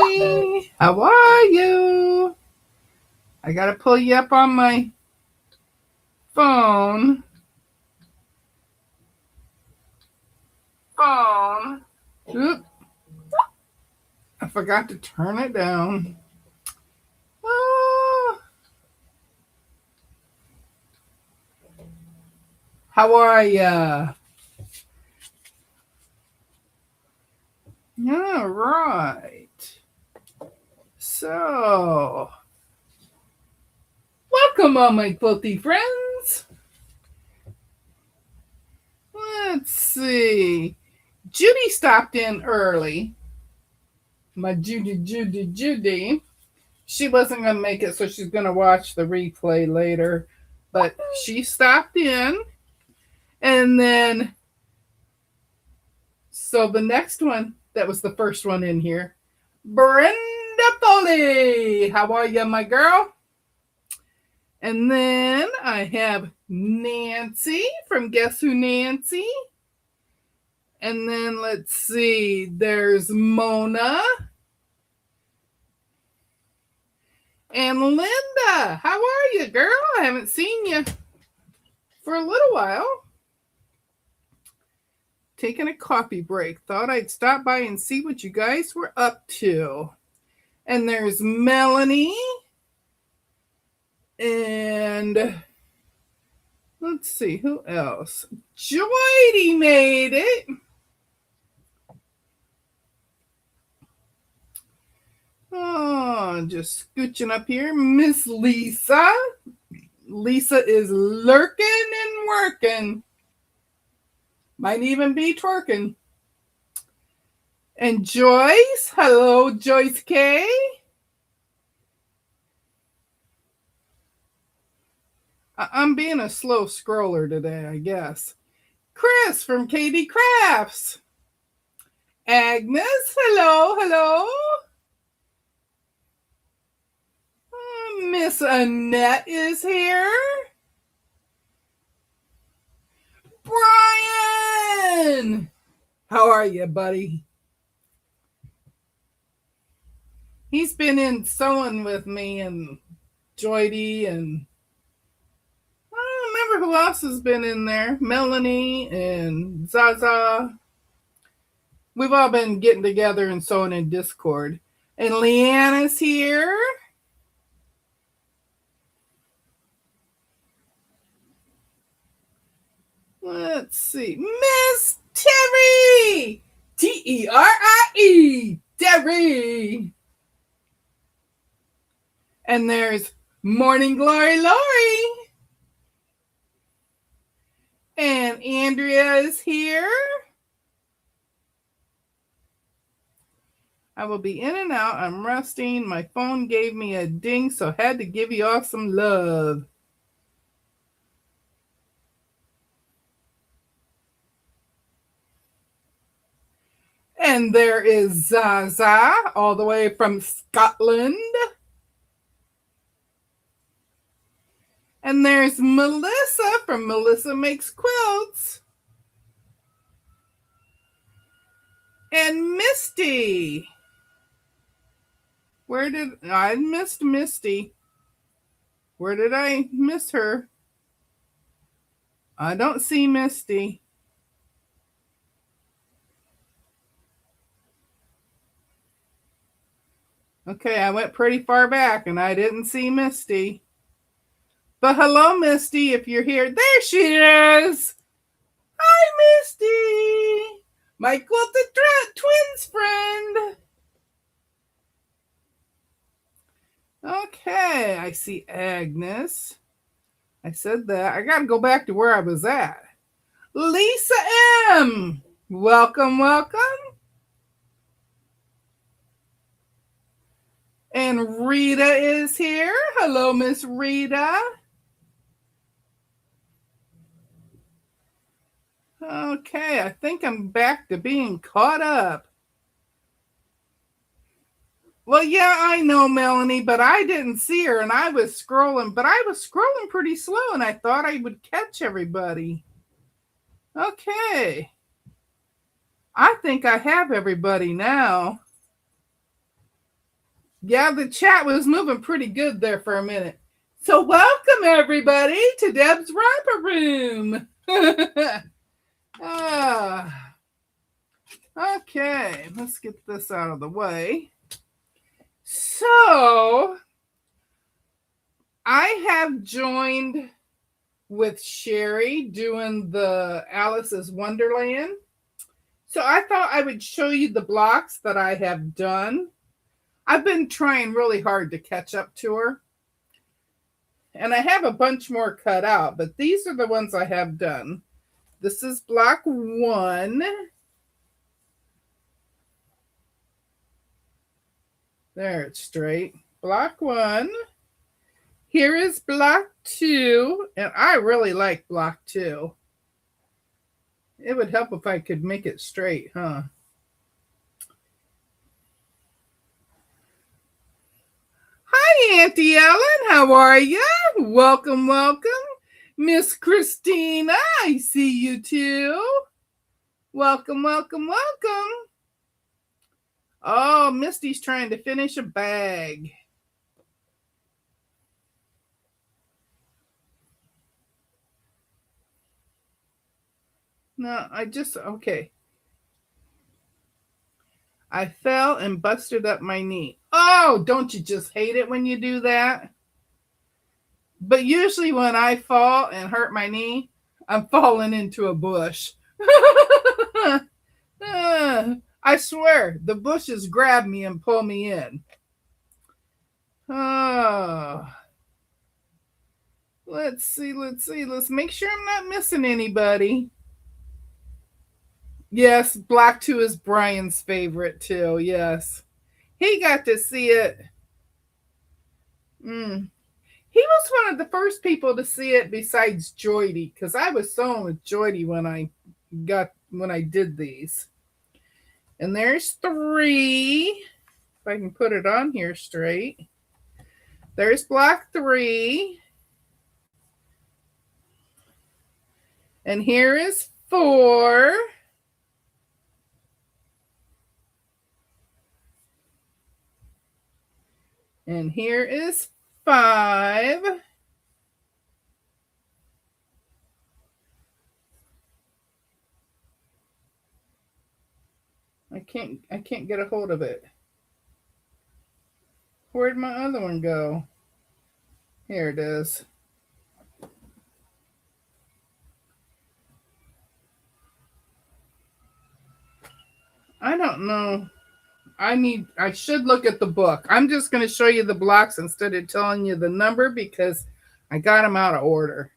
Melanie. How are you? I got to pull you up on my phone. Oop. I forgot to turn it down. Oh. How are ya? All right. So, welcome all my quilty friends. Let's see. Judy stopped in early. My Judy. She wasn't going to make it, so she's going to watch the replay later. But she stopped in. And then, so the next one, that was the first one in here, Brenda Foley. How are you, my girl? And then I have Nancy from Guess Who Nancy? And then let's see, there's Mona. And Linda. How are you, girl? I haven't seen you for a little while. Taking a coffee break. Thought I'd stop by and see what you guys were up to. And there's Melanie. And let's see, who else? Joydy made it. Oh, just scooching up here. Miss Lisa. Lisa is lurking and working. Might even be twerking. And Joyce. Hello, Joyce K. I'm being a slow scroller today, I guess. Chris from Katie Crafts. Agnes. Hello. Miss Annette is here. Brian. How are you, buddy? He's been in sewing with me and Joydy, and I don't remember who else has been in there. Melanie and Zaza. We've all been getting together and sewing in Discord. And Leanna's here. Let's see. Miss Terry. Terie. Terry. And there's Morning Glory Lori. And Andrea is here. I will be in and out. I'm resting. My phone gave me a ding, so I had to give you all some love. And there is Zaza, all the way from Scotland. And there's Melissa from Melissa Makes Quilts. And Misty. I missed Misty? Where did I miss her? I don't see Misty. Okay, I went pretty far back and I didn't see Misty. But hello, Misty, if you're here. There she is. Hi, Misty. My Quilted Twins friend. Okay, I see Agnes. I said that. I got to go back to where I was at. Lisa M. Welcome. And Rita is here. Hello, Miss Rita. Okay, I think I'm back to being caught up. Well, yeah, I know, Melanie, but I didn't see her and I was scrolling, but I was scrolling pretty slow and I thought I would catch everybody. Okay. I think I have everybody now. Yeah, the chat was moving pretty good there for a minute. So welcome everybody to Deb's Romper Room. Okay, let's get this out of the way. So I have joined with Sherry doing the Alice's Wonderland. So I thought I would show you the blocks that I have done. I've been trying really hard to catch up to her. And I have a bunch more cut out, but these are the ones I have done. This is block 1. There, it's straight. Block 1. Here is block 2, and I really like block 2. It would help if I could make it straight, huh? Hi, Auntie Ellen. How are you? Welcome, welcome. Miss Christina, I see you too. Welcome, welcome, welcome. Oh, Misty's trying to finish a bag. No, okay. I fell and busted up my knee. Oh, don't you just hate it when you do that? But usually when I fall and hurt my knee, I'm falling into a bush. I swear, the bushes grab me and pull me in. Oh. Let's see. Let's make sure I'm not missing anybody. Yes, block 2 is Brian's favorite too. Yes. He got to see it. He was one of the first people to see it besides Joydy, because I was sewing with Joydy when I did these. And there's 3. If I can put it on here straight. There's block 3. And here is 4. And here is 5. I can't get a hold of it. Where'd my other one go? Here it is. I don't know. I should look at the book. I'm just going to show you the blocks instead of telling you the number because I got them out of order.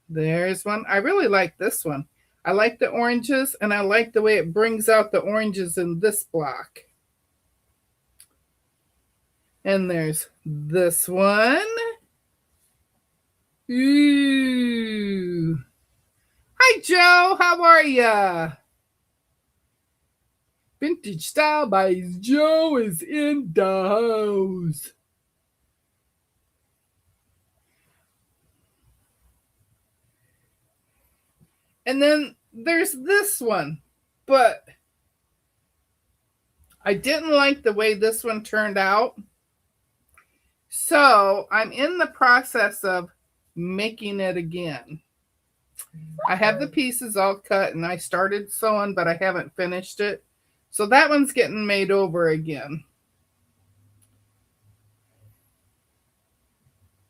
There's one. I really like this one. I like the oranges, and I like the way it brings out the oranges in this block. And there's this one. Ooh. Hi, Joe. How are ya? Vintage Style by Joe is in the house. And then there's this one, but I didn't like the way this one turned out. So I'm in the process of making it again. I have the pieces all cut and I started sewing, but I haven't finished it. So that one's getting made over again.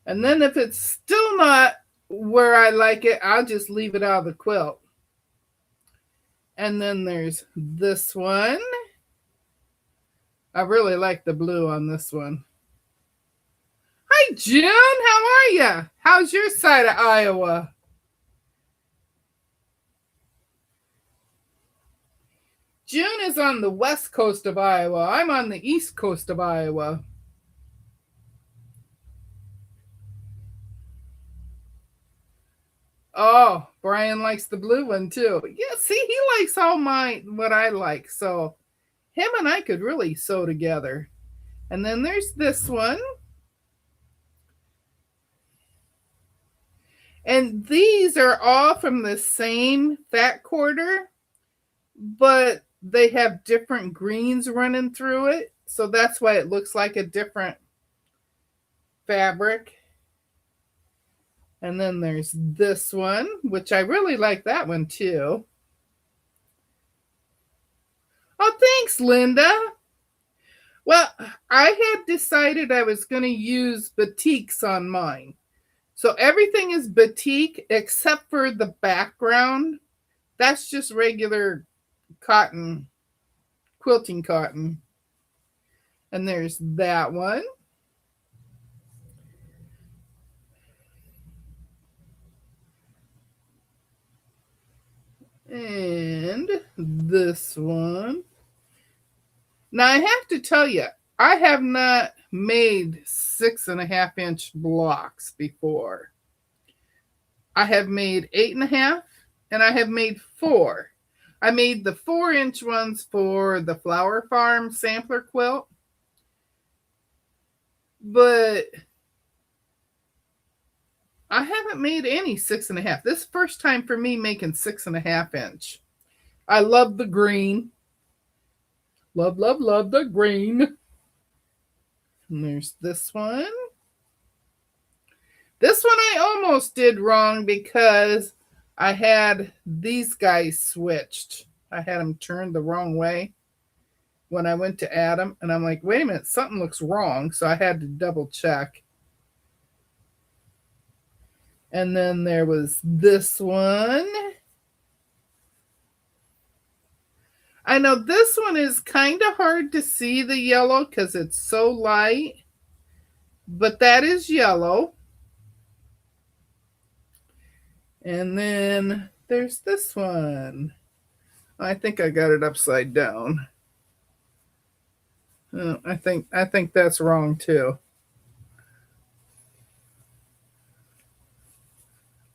And then if it's still not where I like it, I'll just leave it out of the quilt. And then there's this one. I really like the blue on this one. Hi, June. How are you? How's your side of Iowa? June is on the west coast of Iowa. I'm on the east coast of Iowa. Oh, Brian likes the blue one too. Yeah, see, he likes all what I like. So him and I could really sew together. And then there's this one. And these are all from the same fat quarter, but they have different greens running through it. So that's why it looks like a different fabric. And then there's this one, which I really like that one too. Oh, thanks, Linda. Well, I had decided I was going to use batiks on mine. So everything is batik except for the background. That's just regular cotton, quilting cotton. And there's that one. And this one. Now I have to tell you, I have not made 6.5-inch blocks before. I have made 8.5 and I have made 4. I made the 4-inch ones for the Flower Farm sampler quilt. But I haven't made any 6.5. This is the first time for me making 6.5-inch. I love the green. Love, love, love the green. And there's this one. This one I almost did wrong because I had these guys switched. I had them turned the wrong way when I went to add them. And I'm like, wait a minute, something looks wrong. So I had to double check. And then there was this one. I know this one is kind of hard to see the yellow because it's so light. But that is yellow. And then there's this one. I think I got it upside down. I think that's wrong too.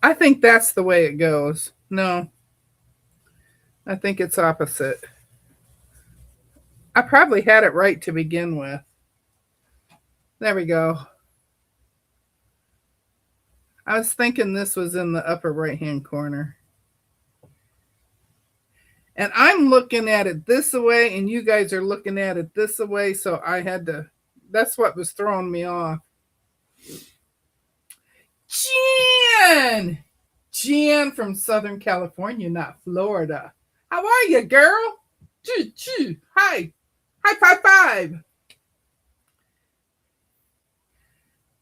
I think that's the way it goes. No, I think it's opposite. I probably had it right to begin with. There we go. I was thinking this was in the upper right-hand corner. And I'm looking at it this way, and you guys are looking at it this way, so I had to, that's what was throwing me off. Jan from Southern California, not Florida. How are you, girl? Choo. Hi. High five.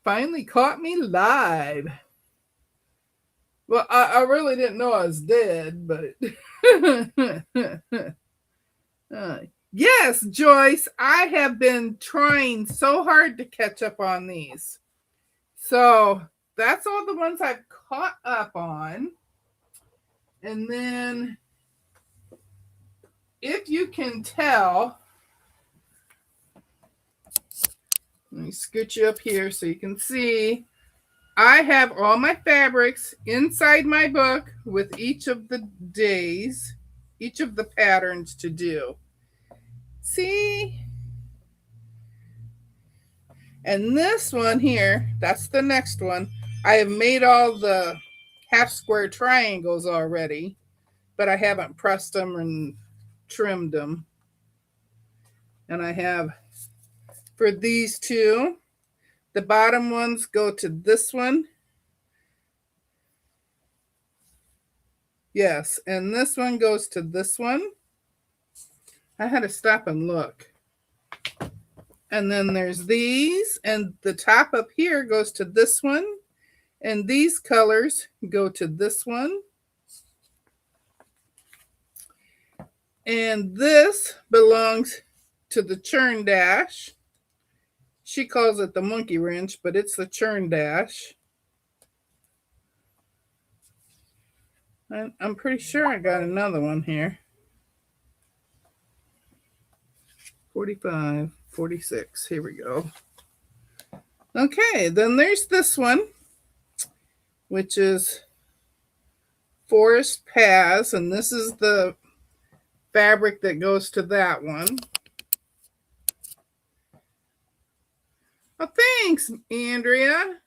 Finally caught me live. Well, I really didn't know I was dead, but yes, Joyce, I have been trying so hard to catch up on these. So that's all the ones I've caught up on. And then, if you can tell, let me scoot you up here so you can see. I have all my fabrics inside my book with each of the days, each of the patterns to do. See? And this one here, that's the next one. I have made all the half square triangles already, but I haven't pressed them and trimmed them. And I have, for these two, the bottom ones go to this one. Yes, and this one goes to this one. I had to stop and look. And then there's these, and the top up here goes to this one. And these colors go to this one. And this belongs to the churn dash. She calls it the monkey wrench, but it's the churn dash. I'm pretty sure I got another one here. 45, 46. Here we go. Okay, then there's this one, which is Forest Paths, and this is the fabric that goes to that one. Oh, thanks, Andrea.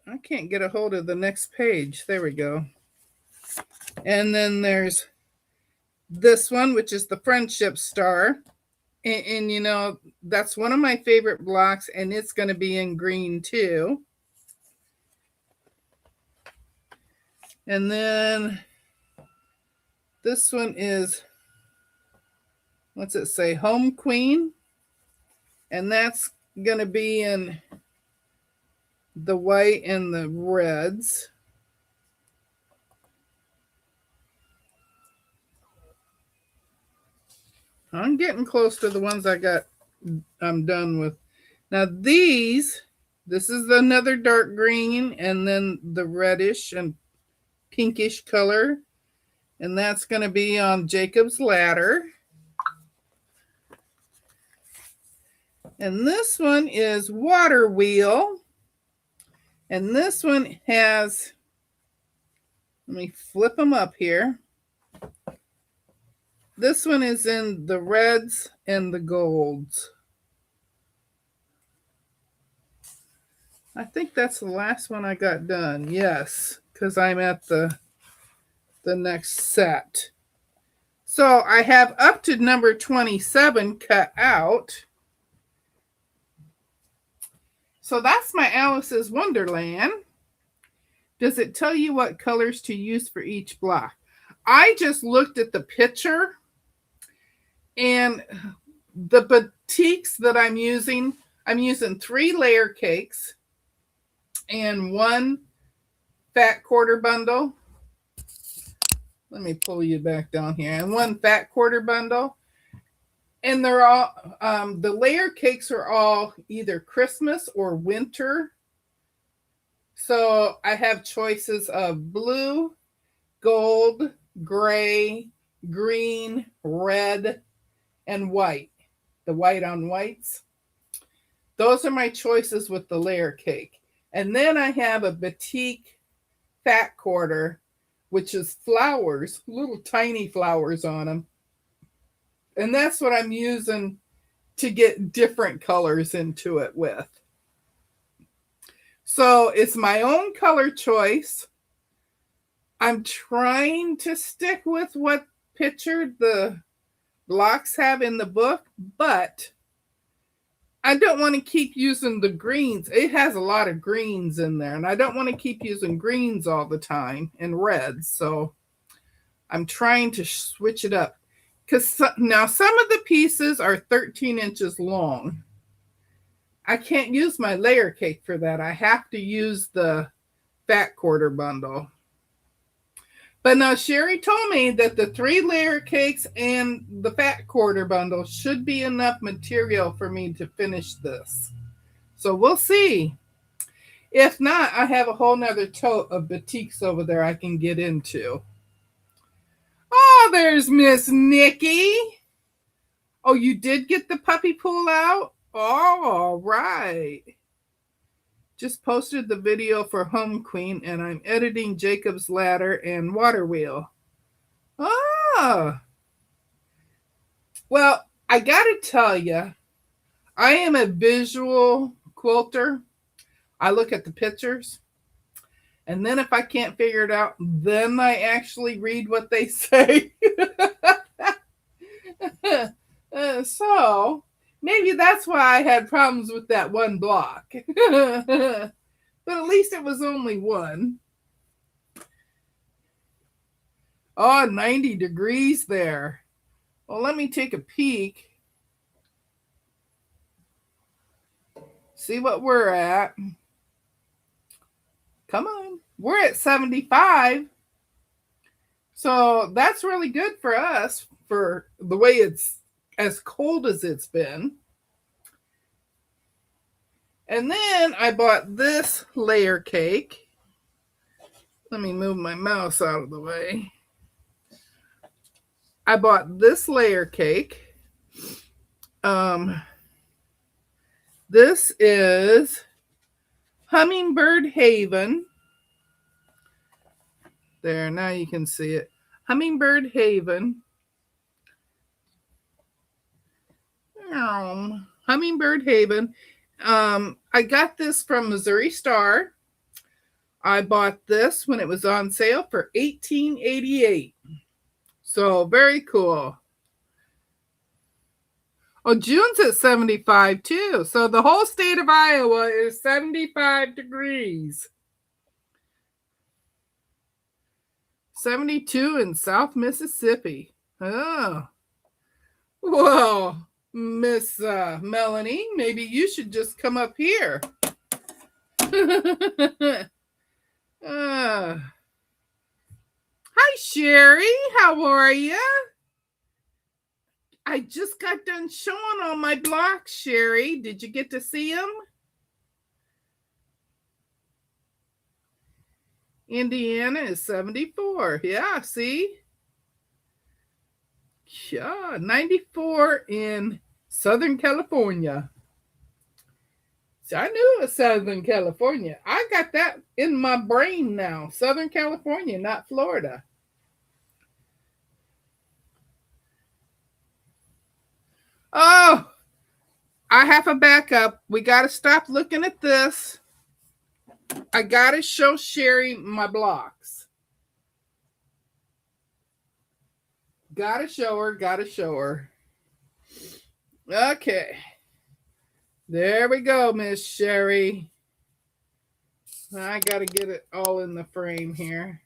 I can't get a hold of the next page. There we go. And then there's this one, which is the Friendship Star. And you know, that's one of my favorite blocks, and it's going to be in green too. And then this one is, what's it say? Home Queen. And that's going to be in the white and the reds. I'm getting close to the ones I'm done with. Now this is another dark green, and then the reddish and pinkish color. And that's going to be on Jacob's Ladder. And this one is Water Wheel. And this one has, let me flip them up here. This one is in the reds and the golds. I think that's the last one I got done. Yes, because I'm at the next set. So I have up to number 27 cut out. So that's my Alice's Wonderland. Does it tell you what colors to use for each block? I just looked at the picture, and the batiks that I'm using 3 layer cakes and 1 fat quarter bundle. Let me pull you back down here. And 1 fat quarter bundle. And they're all, the layer cakes are all either Christmas or winter. So I have choices of blue, gold, gray, green, red, and white. The white on whites. Those are my choices with the layer cake. And then I have a batik fat quarter, which is flowers, little tiny flowers on them. And that's what I'm using to get different colors into it with. So it's my own color choice. I'm trying to stick with what picture the blocks have in the book, but I don't want to keep using the greens. It has a lot of greens in there, and I don't want to keep using greens all the time and reds. So I'm trying to switch it up. Because now some of the pieces are 13 inches long. I can't use my layer cake for that. I have to use the fat quarter bundle. But now Sherry told me that the 3 layer cakes and the fat quarter bundle should be enough material for me to finish this. So we'll see. If not, I have a whole nother tote of batiks over there I can get into. Oh, there's Miss Nikki. Oh, you did get the puppy pool out? All right. Just posted the video for Home Queen, and I'm editing Jacob's Ladder and Water Wheel. Ah. Well, I got to tell you, I am a visual quilter. I look at the pictures, and then if I can't figure it out, then I actually read what they say. So maybe that's why I had problems with that one block. But at least it was only one. Oh, 90 degrees there. Well, let me take a peek. See what we're at. Come on. We're at 75. So that's really good for us for the way it's as cold as it's been. And then I bought this layer cake. Let me move my mouse out of the way. I bought this layer cake. This is Hummingbird Haven. There, now you can see it. Hummingbird Haven. Hummingbird Haven. I got this from Missouri Star. I bought this when it was on sale for $18.88. So very cool. Oh, June's at 75 too. So the whole state of Iowa is 75 degrees. 72 in South Mississippi. Oh. Whoa, Miss Melanie, maybe you should just come up here. Hi, Sherry. How are you? I just got done showing all my blocks, Sherry. Did you get to see them? Indiana is 74. Yeah, see? Yeah, 94 in Southern California. So I knew it was Southern California. I got that in my brain now. Southern California, not Florida. Oh, I have a backup. We got to stop looking at this. I got to show Sherry my blocks. Got to show her. Okay. There we go, Miss Sherry. I got to get it all in the frame here.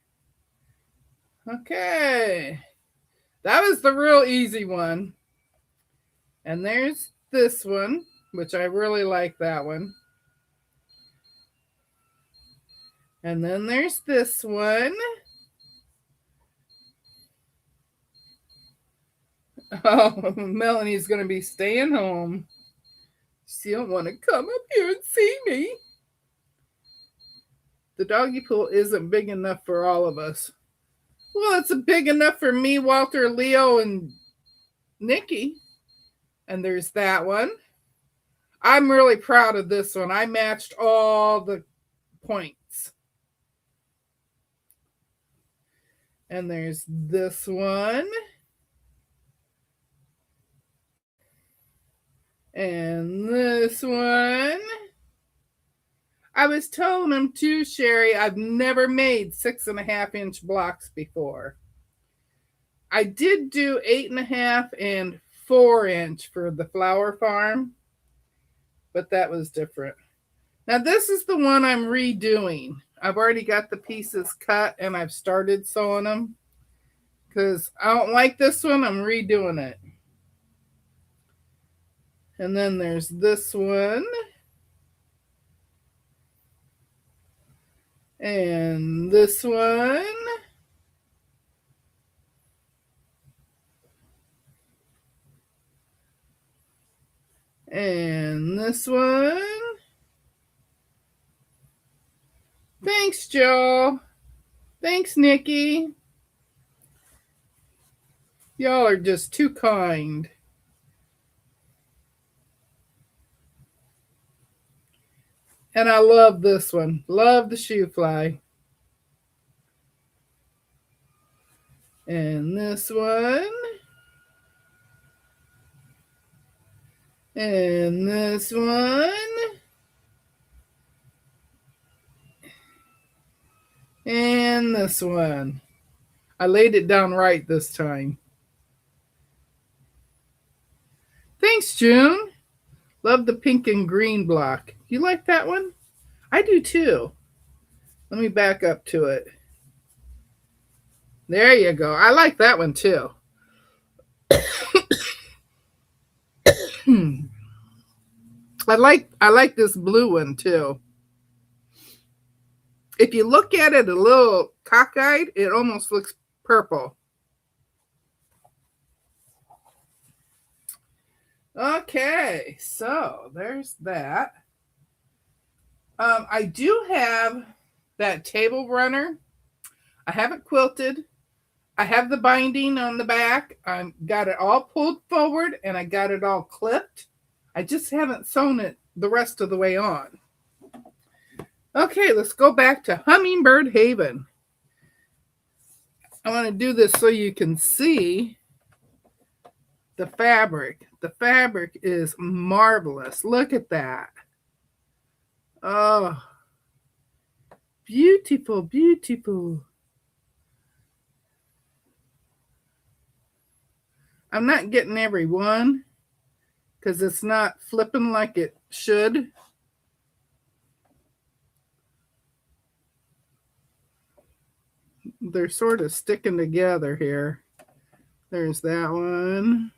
Okay. That was the real easy one. And there's this one, which I really like that one. And then there's this one. Oh, Melanie's going to be staying home. She don't want to come up here and see me. The doggy pool isn't big enough for all of us. Well, it's big enough for me, Walter, Leo, and Nikki. And there's that one. I'm really proud of this one. I matched all the points. And there's this one. And this one. I was telling him too, Sherry, I've never made 6.5-inch blocks before. I did do 8.5 and 4-inch for the flower farm, but that was different. Now this is the one I'm redoing. I've already got the pieces cut and I've started sewing them because I don't like this one. I'm redoing it. And then there's this one. And this one. And this one. Thanks, Joe. Thanks, Nikki. Y'all are just too kind. And I love this one. Love the shoe fly. And this one. And this one. And this one. I laid it down right this time. Thanks, June. Love the pink and green block. You like that one? I do too. Let me back up to it. There you go. I like that one too. I like this blue one too. If you look at it a little cockeyed, it almost looks purple. Okay, so there's that. I do have that table runner. I have it quilted. I have the binding on the back. I got it all pulled forward and I got it all clipped. I just haven't sewn it the rest of the way on. Okay, let's go back to Hummingbird Haven. I want to do this so you can see the fabric. The fabric is marvelous. Look at that. Oh, Beautiful, beautiful. I'm not getting every one because it's not flipping like it should. They're sort of sticking together here. There's that one.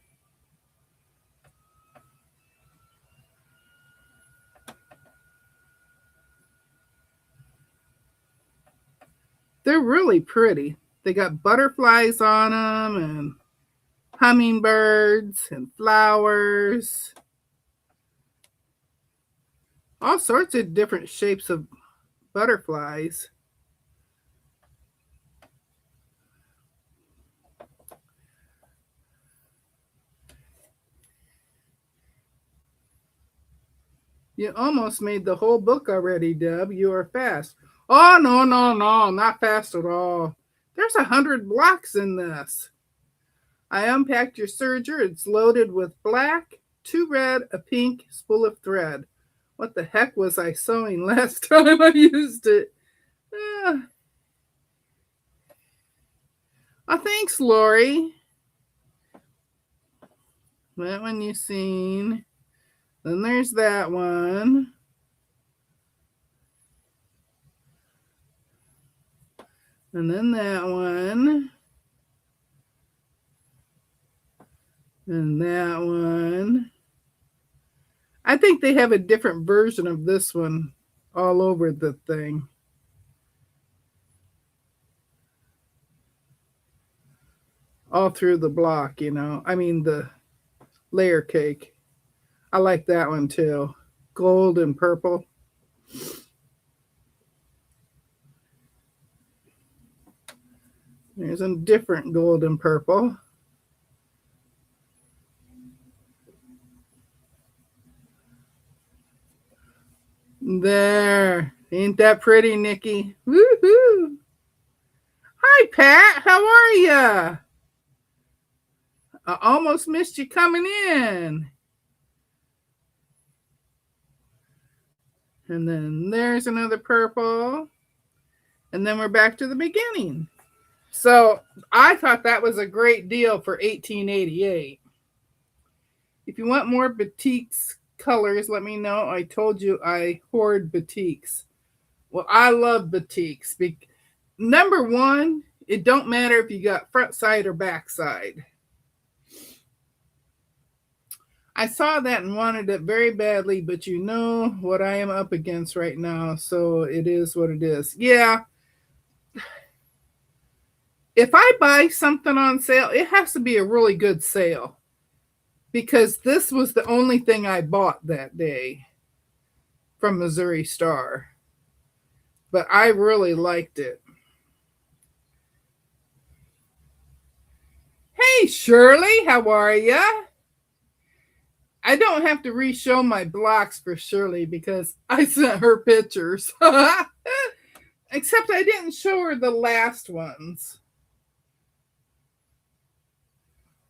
They're really pretty. They got butterflies on them and hummingbirds and flowers. All sorts of different shapes of butterflies. You almost made the whole book already, Deb. You are fast. Oh, no, no, no, not fast at all. There's 100 blocks in this. I unpacked your serger. It's loaded with black, 2 red, a pink spool of thread. What the heck was I sewing last time I used it? Oh, thanks, Lori. That one you've seen. Then there's that one. And then that one. And that one. I think they have a different version of this one all over the thing. All through the block, you know. I mean, the layer cake. I like that one too. Gold and purple. There's a different gold and purple. There. Ain't that pretty, Nikki? Woohoo! Hi, Pat. How are ya? I almost missed you coming in. And then there's another purple. And then we're back to the beginning. So I thought that was a great deal for $18.88. If you want more batiks colors, let me know. I told you I hoard batiks. Well, I love batiks. Number one, it don't matter if you got front side or back side. I saw that and wanted it very badly, but you know what I am up against right now, so it is what it is. Yeah. If I buy something on sale, it has to be a really good sale because this was the only thing I bought that day from Missouri Star. But I really liked it. Hey, Shirley, how are ya? I don't have to re-show my blocks for Shirley because I sent her pictures. Except I didn't show her the last ones.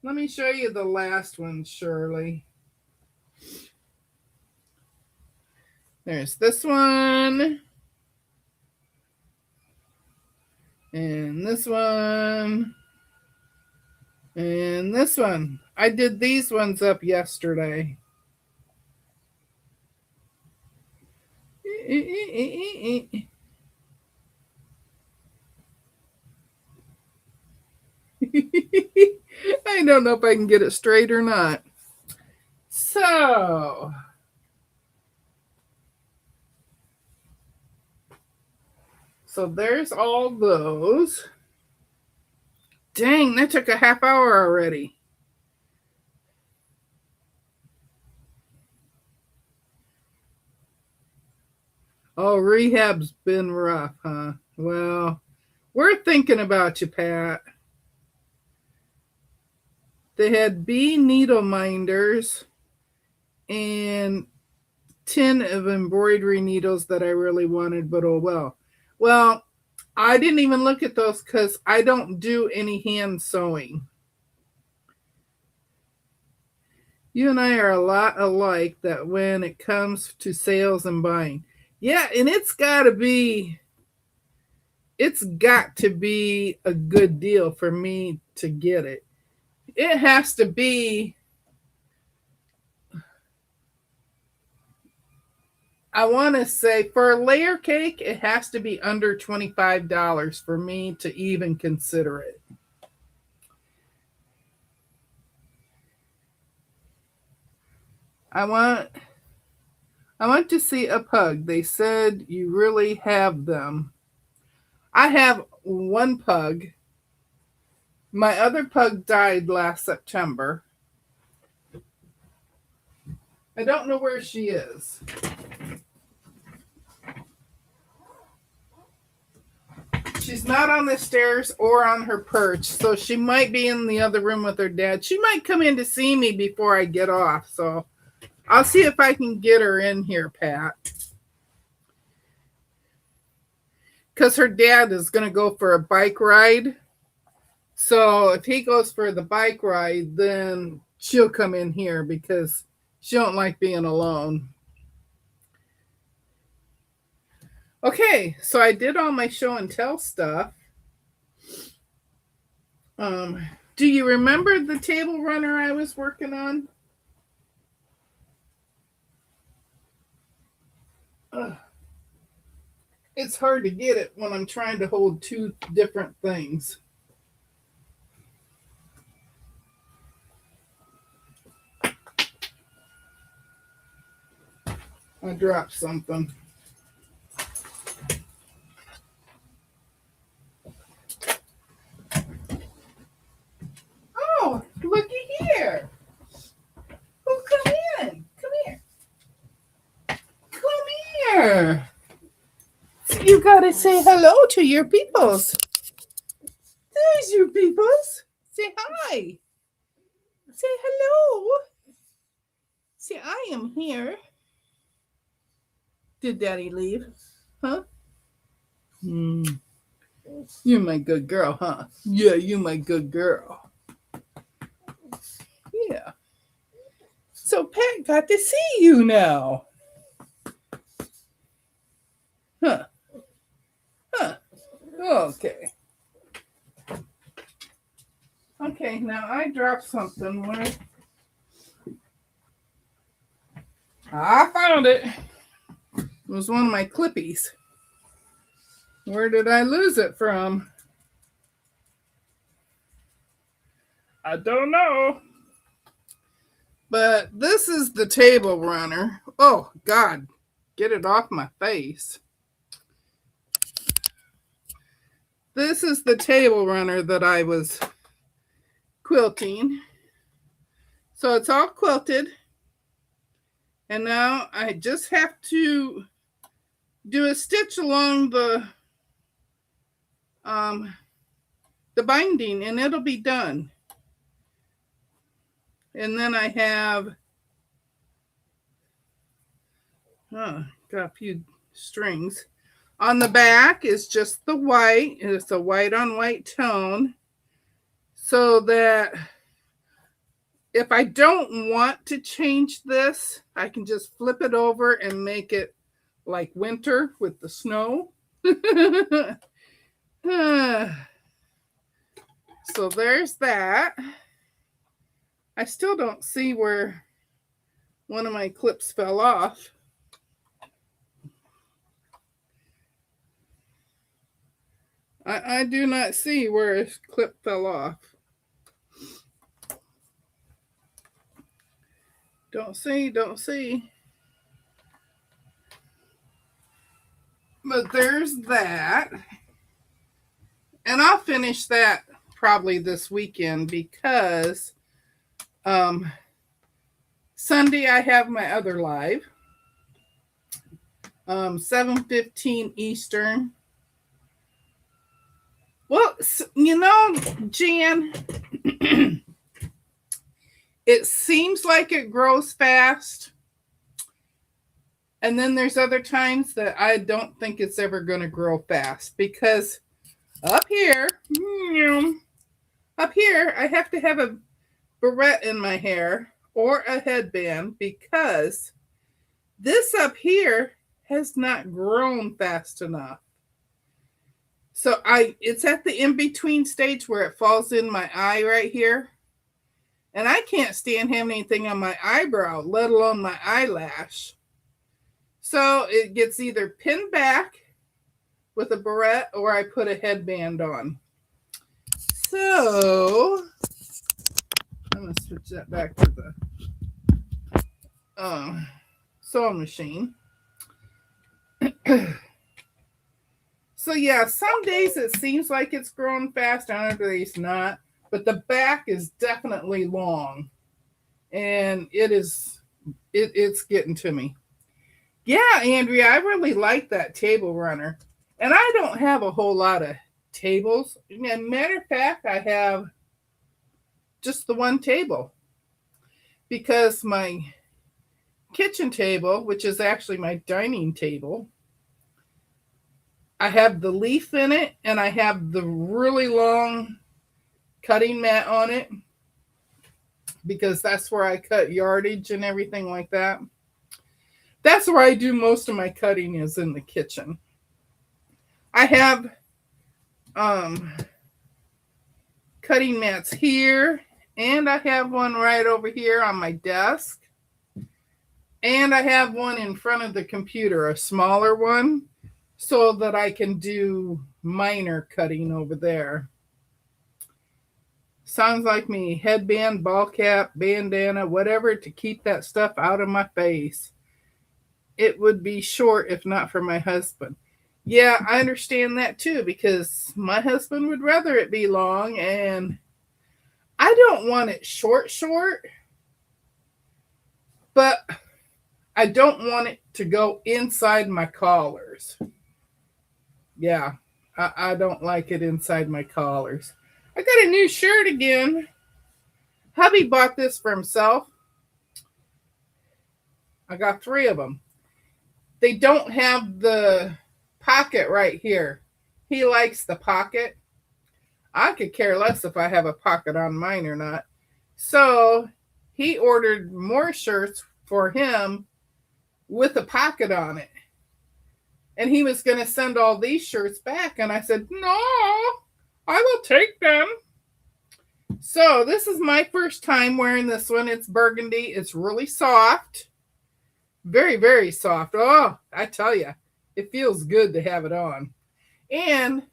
Let me show you the last one, Shirley. There's this one. And this one. And this one. I did these ones up yesterday. I don't know if I can get it straight or not. So there's all those. Dang, that took a half hour already. Oh, rehab's been rough, huh? Well, we're thinking about you, Pat. They had bee needle minders and 10 of embroidery needles that I really wanted, but oh well. Well, I didn't even look at those because I don't do any hand sewing. You and I are a lot alike that when it comes to sales and buying. Yeah, and it's got to be it's got to be a good deal for me to get it. It has to be, I want to say, for a layer cake, it has to be under $25 for me to even consider it. I want I want to see a pug. They said you really have them. I have one pug. My other pug died last September. I don't know where she is. She's not on the stairs or on her perch, so she might be in the other room with her dad. She might come in to see me before I get off, so I'll see if I can get her in here, Pat. Because her dad is going to go for a bike ride. So if he goes for the bike ride, then she'll come in here because she don't like being alone. Okay, so I did all my show and tell stuff. Do you remember the table runner I was working on? It's hard to get it when I'm trying to hold two different things. I dropped something. Oh, looky here. Oh, come in. Come here. Come here. You gotta say hello to your peoples. There's your peoples. Say hi. Say hello. Say I am here. Did Daddy leave? Huh? You're my good girl, huh? Yeah, you my good girl. Yeah. So Pat got to see you now. Huh. Huh. Okay. Okay, now I dropped something. Where? I found it. It was one of my clippies. Where did I lose it from? I don't know. But this is the table runner. Oh, God. Get it off my face. This is the table runner that I was quilting. So it's all quilted. And now I just have to do a stitch along the binding and it'll be done. And then I have got a few strings. On the back is just the white. It's a white on white tone. So that if I don't want to change this, I can just flip it over and make it like winter with the snow. So there's that. I still don't see where one of my clips fell off. I do not see where a clip fell off. Don't see. But there's that. And I'll finish that probably this weekend because Sunday I have my other live. 7:15 Eastern. Well, you know, Jan, it seems like it grows fast. And then there's other times that I don't think it's ever going to grow fast because up here, I have to have a barrette in my hair or a headband because this up here has not grown fast enough. So it's at the in-between stage where it falls in my eye right here. And I can't stand having anything on my eyebrow, let alone my eyelash. So it gets either pinned back with a barrette or I put a headband on. So I'm going to switch that back to the sewing machine. So yeah, some days it seems like it's growing fast, on other days not. But the back is definitely long, and it's getting to me. Yeah, Andrea, I really like that table runner, and I don't have a whole lot of tables. And matter of fact, I have just the one table because my kitchen table, which is actually my dining table, I have the leaf in it, and I have the really long cutting mat on it because that's where I cut yardage and everything like that. That's where I do most of my cutting, is in the kitchen. I have cutting mats here, and I have one right over here on my desk. And I have one in front of the computer, a smaller one, so that I can do minor cutting over there. Sounds like me. Headband, ball cap, bandana, whatever to keep that stuff out of my face. It would be short if not for my husband. Yeah, I understand that too, because my husband would rather it be long, and I don't want it short, but I don't want it to go inside my collars. Yeah, I don't like it inside my collars. I got a new shirt again. Hubby bought this for himself. I got 3 of them. They don't have the pocket right here. He likes the pocket. I could care less if I have a pocket on mine or not. So he ordered more shirts for him with a pocket on it. And he was going to send all these shirts back. And I said, no, I will take them. So this is my first time wearing this one. It's burgundy. It's really soft. Very, very soft. Oh, I tell you, it feels good to have it on. And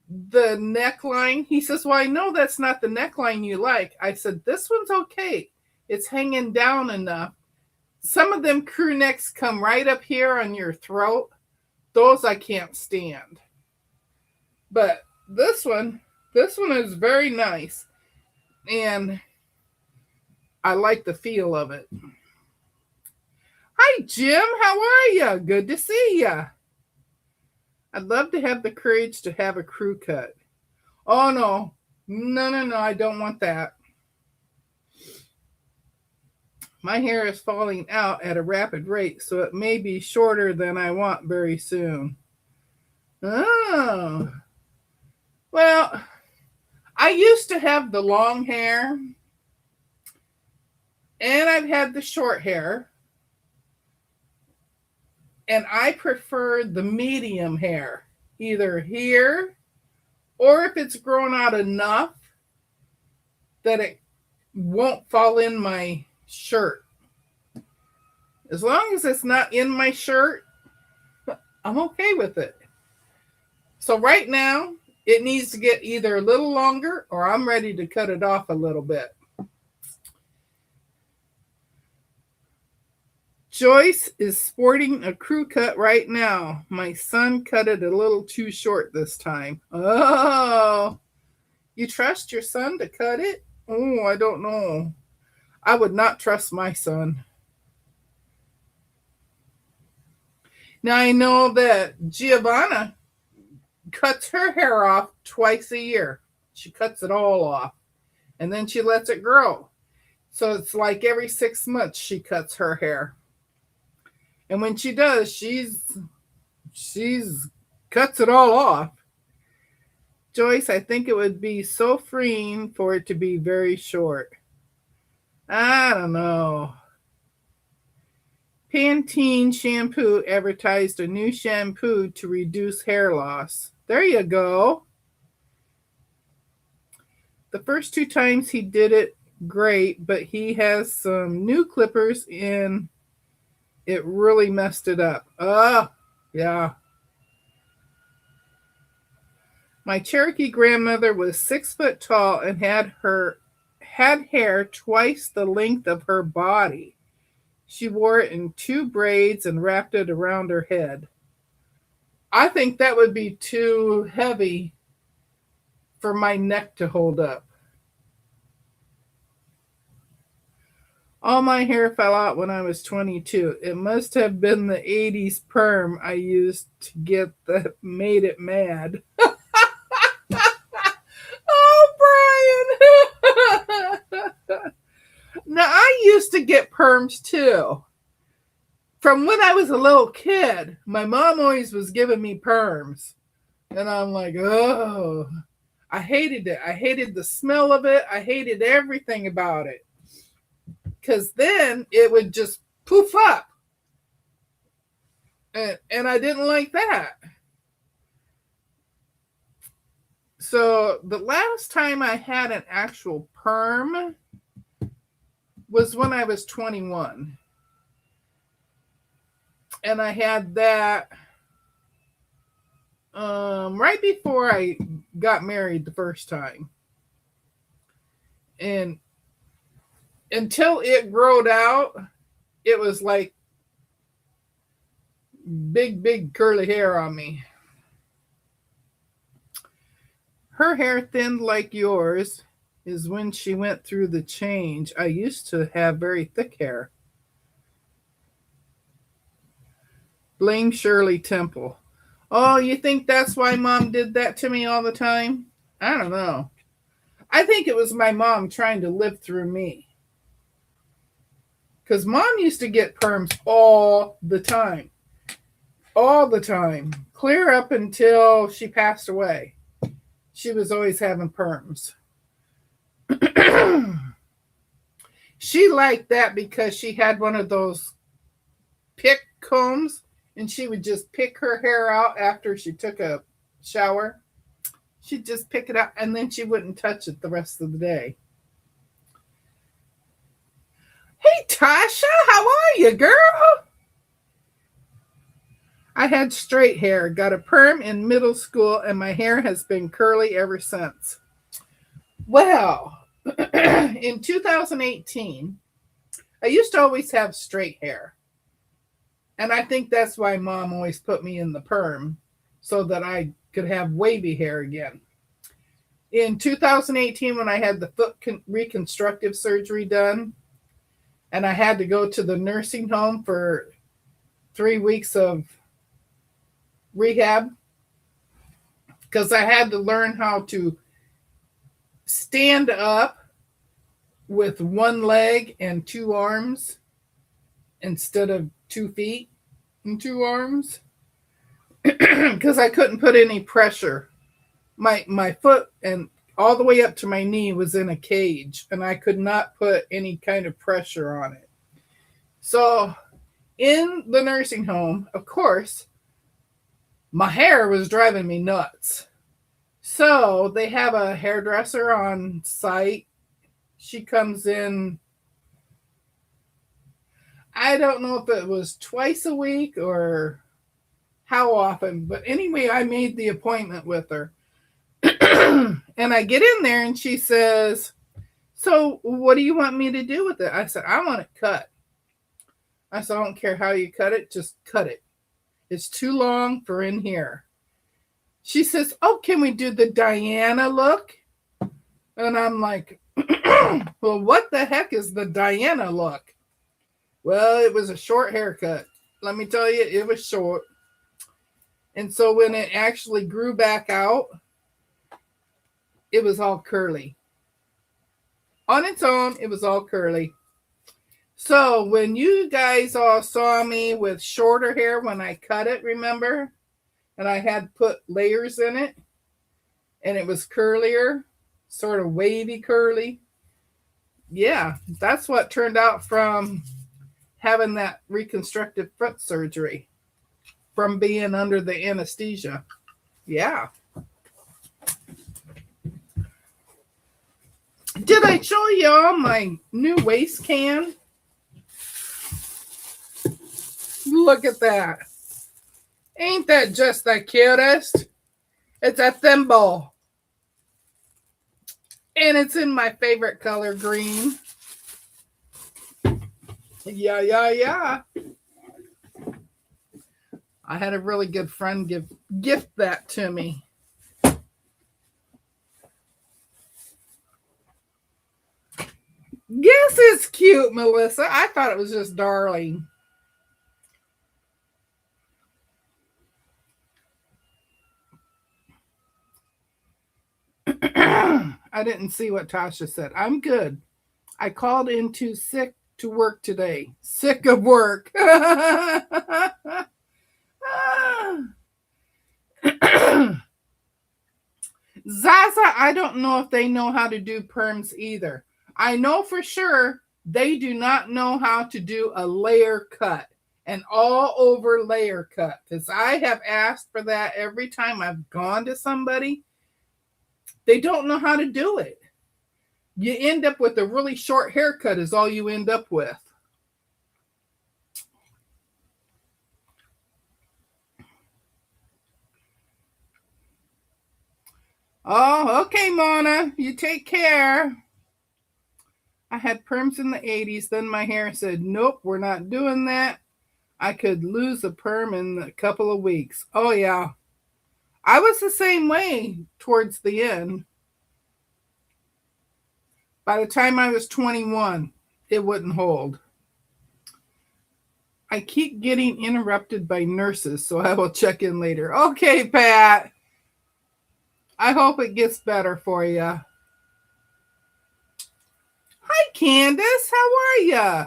the neckline, he says, well, I know that's not the neckline you like. I said, this one's okay. It's hanging down enough. Some of them crew necks come right up here on your throat. Those I can't stand. But this one is very nice. And I like the feel of it. Hi, Jim. How are you? Good to see you. I'd love to have the courage to have a crew cut. Oh, no. No. I don't want that. My hair is falling out at a rapid rate, so it may be shorter than I want very soon. Oh. Well, I used to have the long hair, and I've had the short hair. And I prefer the medium hair, either here or if it's grown out enough that it won't fall in my shirt. As long as it's not in my shirt, I'm okay with it. So right now, it needs to get either a little longer or I'm ready to cut it off a little bit. Joyce is sporting a crew cut right now. My son cut it a little too short this time. Oh, you trust your son to cut it? Oh, I don't know. I would not trust my son. Now I know that Giovanna cuts her hair off twice a year. She cuts it all off, and then she lets it grow. So it's like every 6 months she cuts her hair. And when she does, she's cuts it all off. Joyce, I think it would be so freeing for it to be very short. I don't know. Pantene shampoo advertised a new shampoo to reduce hair loss. There you go. The first two times he did it great, but he has some new clippers and it really messed it up. Yeah. My Cherokee grandmother was 6 foot tall and had hair twice the length of her body. She wore it in 2 braids and wrapped it around her head. I think that would be too heavy for my neck to hold up. All my hair fell out when I was 22. It must have been the 80s perm I used to get that made it mad. Oh, Brian. Now, I used to get perms too. From when I was a little kid, my mom always was giving me perms. And I'm like, oh, I hated it. I hated the smell of it. I hated everything about it. Because then it would just poof up. And I didn't like that. So the last time I had an actual perm was when I was 21. And I had that right before I got married the first time. And until it growed out, it was like big curly hair on me. Her hair thinned like yours is when she went through the change. I used to have very thick hair. Blame Shirley Temple. Oh, you think that's why mom did that to me all the time? I don't know. I think it was my mom trying to live through me. Because mom used to get perms all the time. All the time. Clear up until she passed away. She was always having perms. She liked that because she had one of those pick combs and she would just pick her hair out after she took a shower. She'd just pick it out and then she wouldn't touch it the rest of the day. Hey, Tasha, how are you, girl? I had straight hair, got a perm in middle school, and my hair has been curly ever since. Well, in 2018, I used to always have straight hair. And I think that's why mom always put me in the perm so that I could have wavy hair again. In 2018, when I had the foot reconstructive surgery done, and I had to go to the nursing home for 3 weeks of rehab, because I had to learn how to stand up with one leg and 2 arms instead of 2 feet and 2 arms, because I couldn't put any pressure. My foot and all the way up to my knee was in a cage, and I could not put any kind of pressure on it. So in the nursing home, of course, my hair was driving me nuts. So they have a hairdresser on site. She comes in, I don't know if it was twice a week or how often, but anyway, I made the appointment with her. And I get in there and she says, so what do you want me to do with it? I said, I want it cut. I said, I don't care how you cut it, just cut it. It's too long for in here. She says, oh, can we do the Diana look? And I'm like, well, what the heck is the Diana look? Well, it was a short haircut. Let me tell you, it was short. And so when it actually grew back out, it was all curly. On its own, it was all curly. So when you guys all saw me with shorter hair when I cut it, remember? And I had put layers in it, and it was curlier, sort of wavy curly. Yeah, that's what turned out from having that reconstructive foot surgery, from being under the anesthesia. Yeah. Did I show y'all my new waste can? Look at that. Ain't that just the cutest? It's a thimble. And it's in my favorite color, green. Yeah. I had a really good friend gift that to me. Yes, it's cute, Melissa. I thought it was just darling. I didn't see what Tasha said. I'm good. I called in too sick to work today. Sick of work. Zaza, I don't know if they know how to do perms either. I know for sure they do not know how to do a layer cut, an all over layer cut, because I have asked for that every time I've gone to somebody. They don't know how to do it. You end up with a really short haircut, is all you end up with. Oh, okay, Mona. You take care. I had perms in the 80s. Then my hair said, nope, we're not doing that. I could lose a perm in a couple of weeks. Oh, yeah. I was the same way towards the end. By the time I was 21, it wouldn't hold. I keep getting interrupted by nurses, so I will check in later. Okay, Pat. I hope it gets better for you. Hi, Candace. How are you?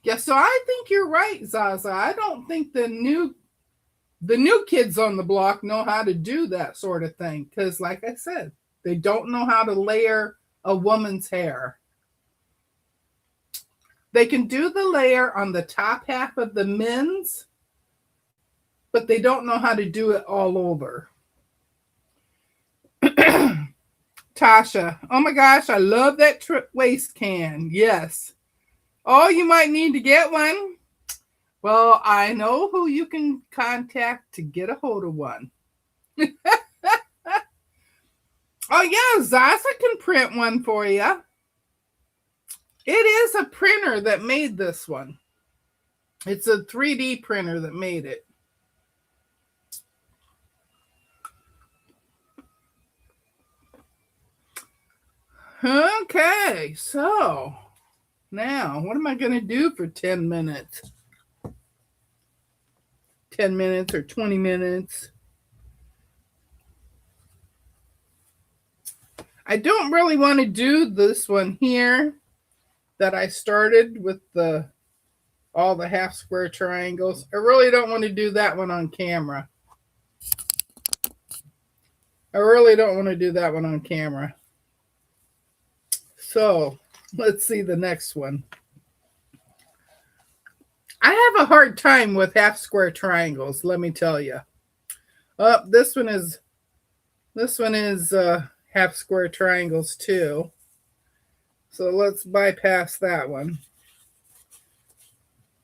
Yeah, so I think you're right, Zaza. I don't think the new kids on the block know how to do that sort of thing because, like I said, they don't know how to layer a woman's hair. They can do the layer on the top half of the men's, but they don't know how to do it all over. Tasha, oh my gosh, I love that waist can. Yes. Oh, you might need to get one. Well, I know who you can contact to get a hold of one. Oh, yeah, Zaza can print one for you. It is a printer that made this one. It's a 3D printer that made it. Okay, so now what am I going to do for 10 minutes? 10 minutes or 20 minutes? I don't really want to do this one here that I started with all the half square triangles. I really don't want to do that one on camera. I really don't want to do that one on camera. So let's see the next one. I have a hard time with half square triangles, let me tell you. This one is half square triangles too. So let's bypass that one.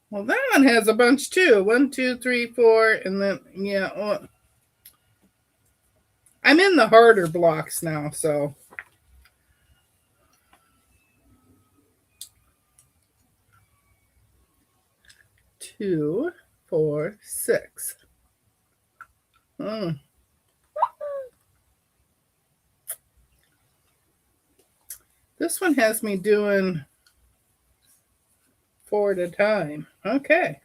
Well, that one has a bunch too. 1, 2, 3, 4, and then yeah. Well, I'm in the harder blocks now, so 2, 4, 6. This one has me doing 4 at a time. Okay.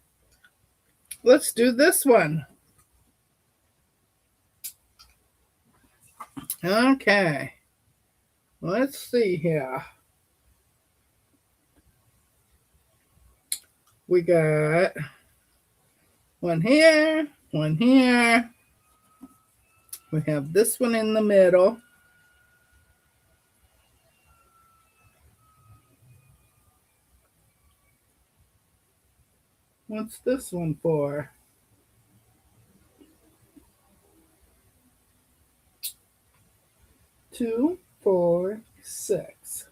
Let's do this one. Okay. Let's see here. We got one here, one here. We have this one in the middle. What's this one for? 2, 4, 6.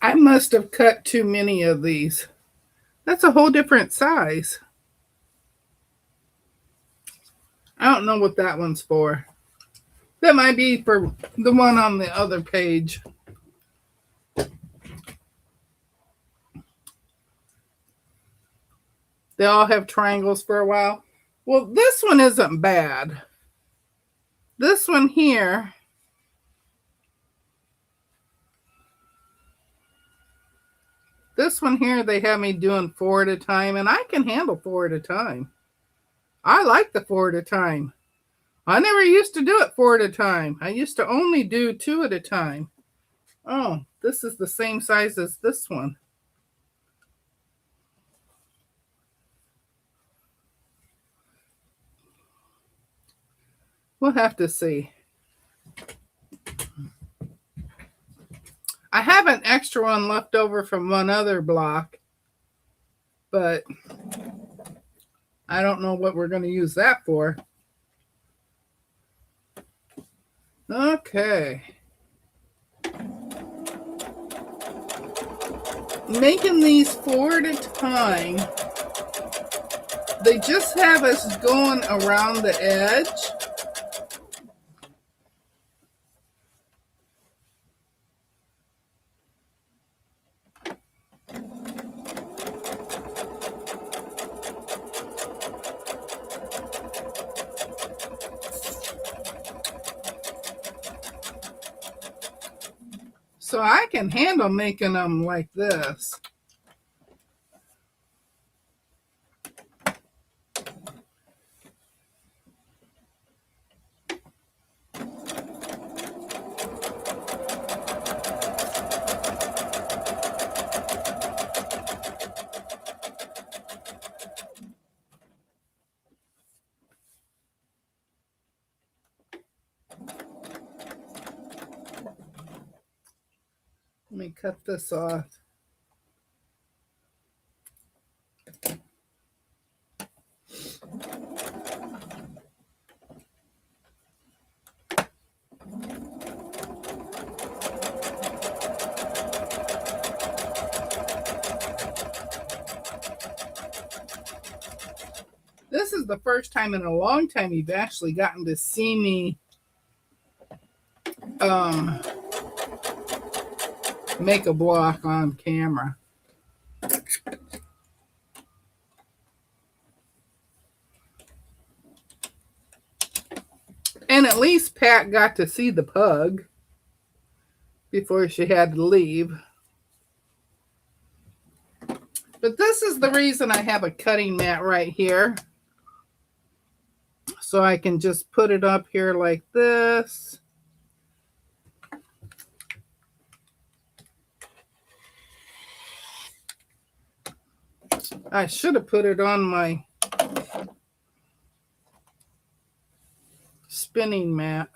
I must have cut too many of these. That's a whole different size. I don't know what that one's for. That might be for the one on the other page. They all have triangles for a while. Well, this one isn't bad. This one here, they have me doing 4 at a time, and I can handle 4 at a time. I like the 4 at a time. I never used to do it 4 at a time. I used to only do 2 at a time. Oh, this is the same size as this one. We'll have to see. I have an extra one left over from one other block, but I don't know what we're going to use that for. Okay. Making these 4 at a time. They just have us going around the edge. So I can handle making them like this. Let me cut this off. This is the first time in a long time you've actually gotten to see me make a block on camera. And at least Pat got to see the pug before she had to leave. But this is the reason I have a cutting mat right here. So I can just put it up here like this. I should have put it on my spinning mat.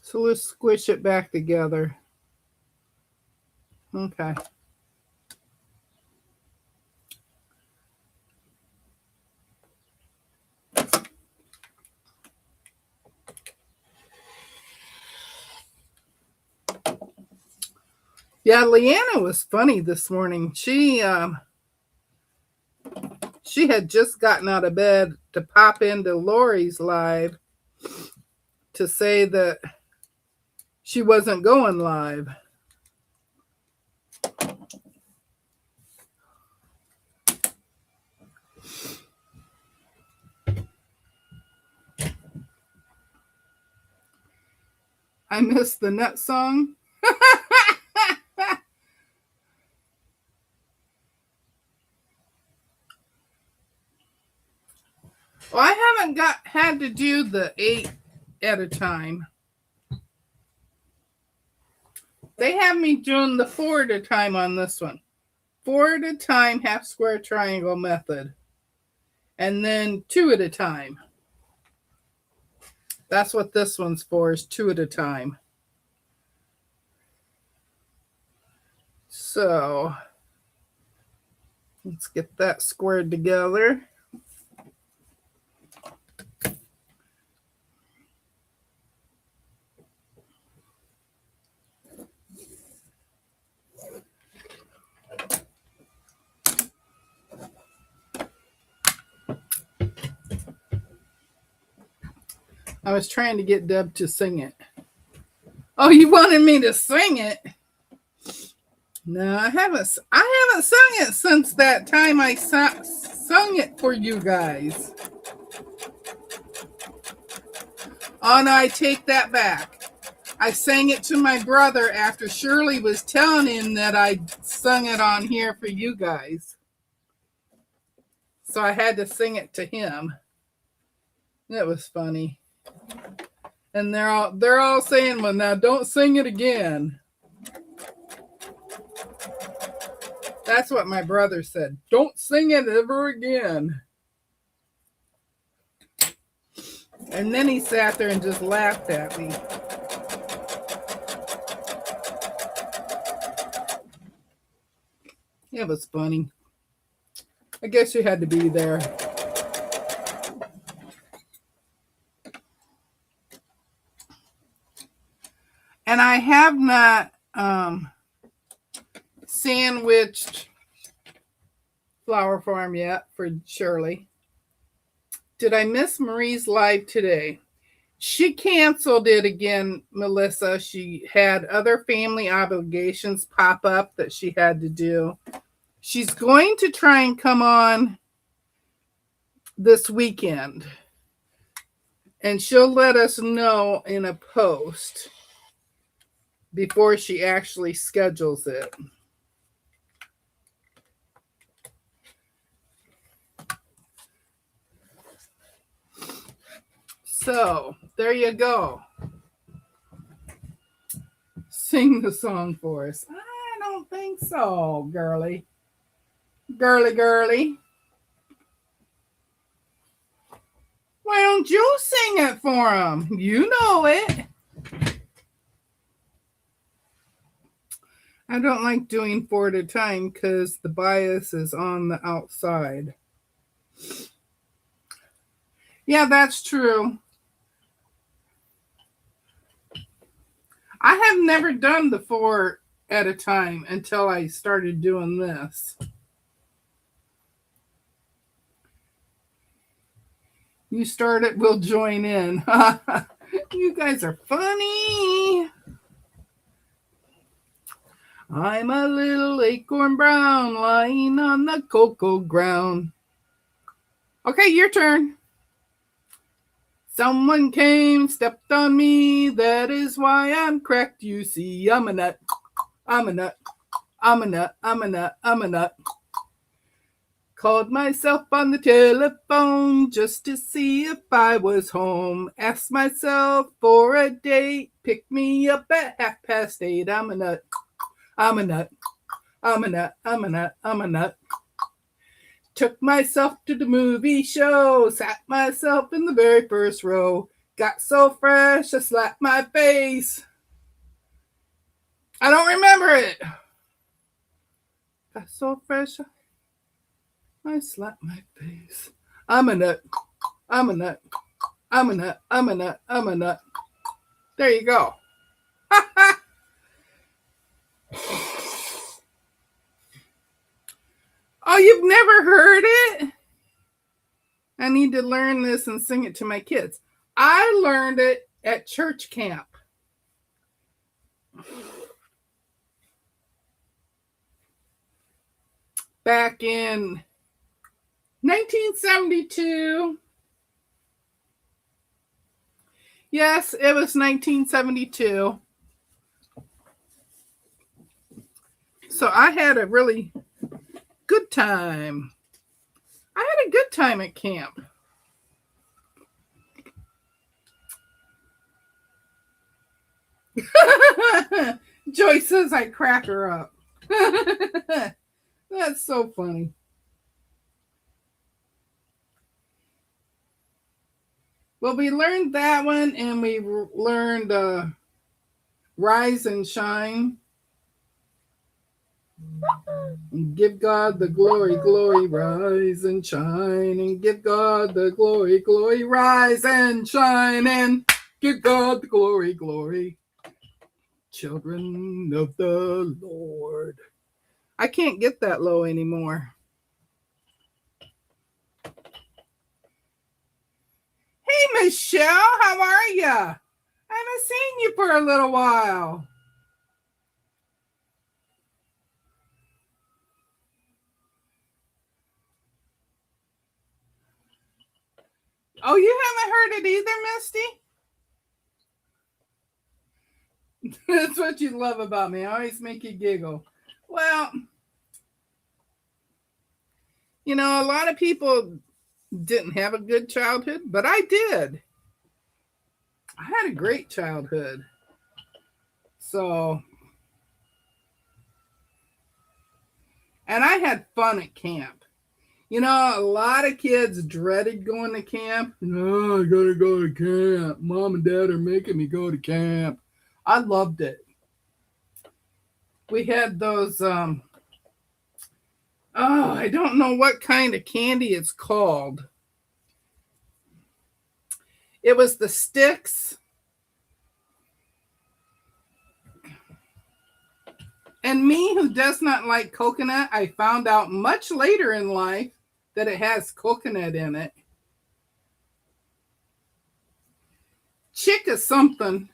So let's squish it back together. Okay. Yeah, Leanna was funny this morning. She had just gotten out of bed to pop into Lori's live to say that she wasn't going live. I missed the nut song. Well, I haven't had to do the 8 at a time. They have me doing the 4 at a time on this one. 4 at a time, half square triangle method. And then 2 at a time. That's what this one's for, is 2 at a time. So let's get that squared together. I was trying to get Deb to sing it. Oh, you wanted me to sing it? No, I haven't sung it since that time I sung it for you guys. Oh no, I take that back. I sang it to my brother after Shirley was telling him that I sung it on here for you guys. So I had to sing it to him. It was funny. And they're all saying, well, now don't sing it again. That's what my brother said. Don't sing it ever again. And then he sat there and just laughed at me. It was funny. I guess you had to be there. And I have not sandwiched Flower Farm yet for Shirley. Did I miss Marie's live today? She canceled it again, Melissa. She had other family obligations pop up that she had to do. She's going to try and come on this weekend. And she'll let us know in a post before she actually schedules it. So, there you go. Sing the song for us. I don't think so, girly. Girly. Why don't you sing it for them? You know it. I don't like doing 4 at a time because the bias is on the outside. Yeah, that's true. I have never done the 4 at a time until I started doing this. You start it, we'll join in. You guys are funny. I'm a little acorn brown lying on the cocoa ground. Okay, your turn. Someone came, stepped on me, that is why I'm cracked, you see. I'm a nut, I'm a nut, I'm a nut, I'm a nut, I'm a nut. Called myself on the telephone just to see if I was home. Asked myself for a date, pick me up at 8:30. I'm a nut, I'm a nut, I'm a nut, I'm a nut, I'm a nut. Took myself to the movie show, sat myself in the very first row. Got so fresh, I slapped my face. I don't remember it. Got so fresh, I slapped my face. I'm a nut, I'm a nut, I'm a nut, I'm a nut, I'm a nut. There you go. Oh, you've never heard it? I need to learn this and sing it to my kids. I learned it at church camp. Back in 1972. Yes, it was 1972. So I had a really good time. I had a good time at camp. Joy says I crack her up. That's so funny. Well, we learned that one, and we learned Rise and Shine. And give God the glory, glory, rise and shine. And give God the glory, glory, rise and shine. And give God the glory, glory. Children of the Lord. I can't get that low anymore. Hey, Michelle, how are you? I haven't seen you for a little while. Oh, you haven't heard it either, Misty? That's what you love about me. I always make you giggle. Well, you know, a lot of people didn't have a good childhood, but I did. I had a great childhood. So, and I had fun at camp. You know, a lot of kids dreaded going to camp. No, I gotta go to camp. Mom and dad are making me go to camp. I loved it. We had those, I don't know what kind of candy it's called. It was the sticks. And me, who does not like coconut, I found out much later in life that it has coconut in it. Chick is something.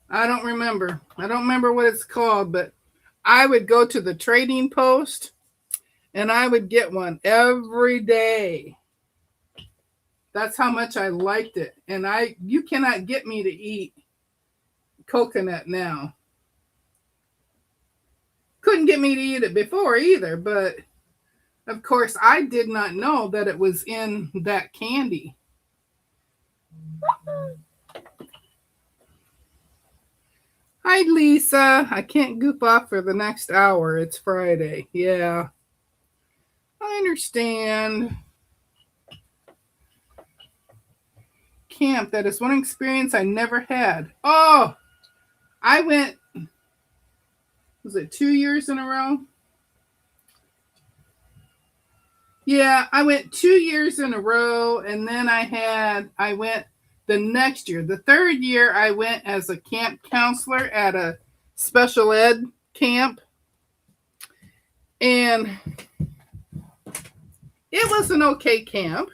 I don't remember. I don't remember what it's called, but I would go to the trading post and I would get one every day. That's how much I liked it. And you cannot get me to eat coconut now. Couldn't get me to eat it before either, but of course I did not know that it was in that candy. Hi, Lisa. I can't goof off for the next hour. It's Friday. Yeah. I understand. Camp, that is one experience I never had. Oh, I went, was it 2 years in a row? Yeah, I went 2 years in a row, and then I went the next year. The third year, I went as a camp counselor at a special ed camp. And it was an okay camp,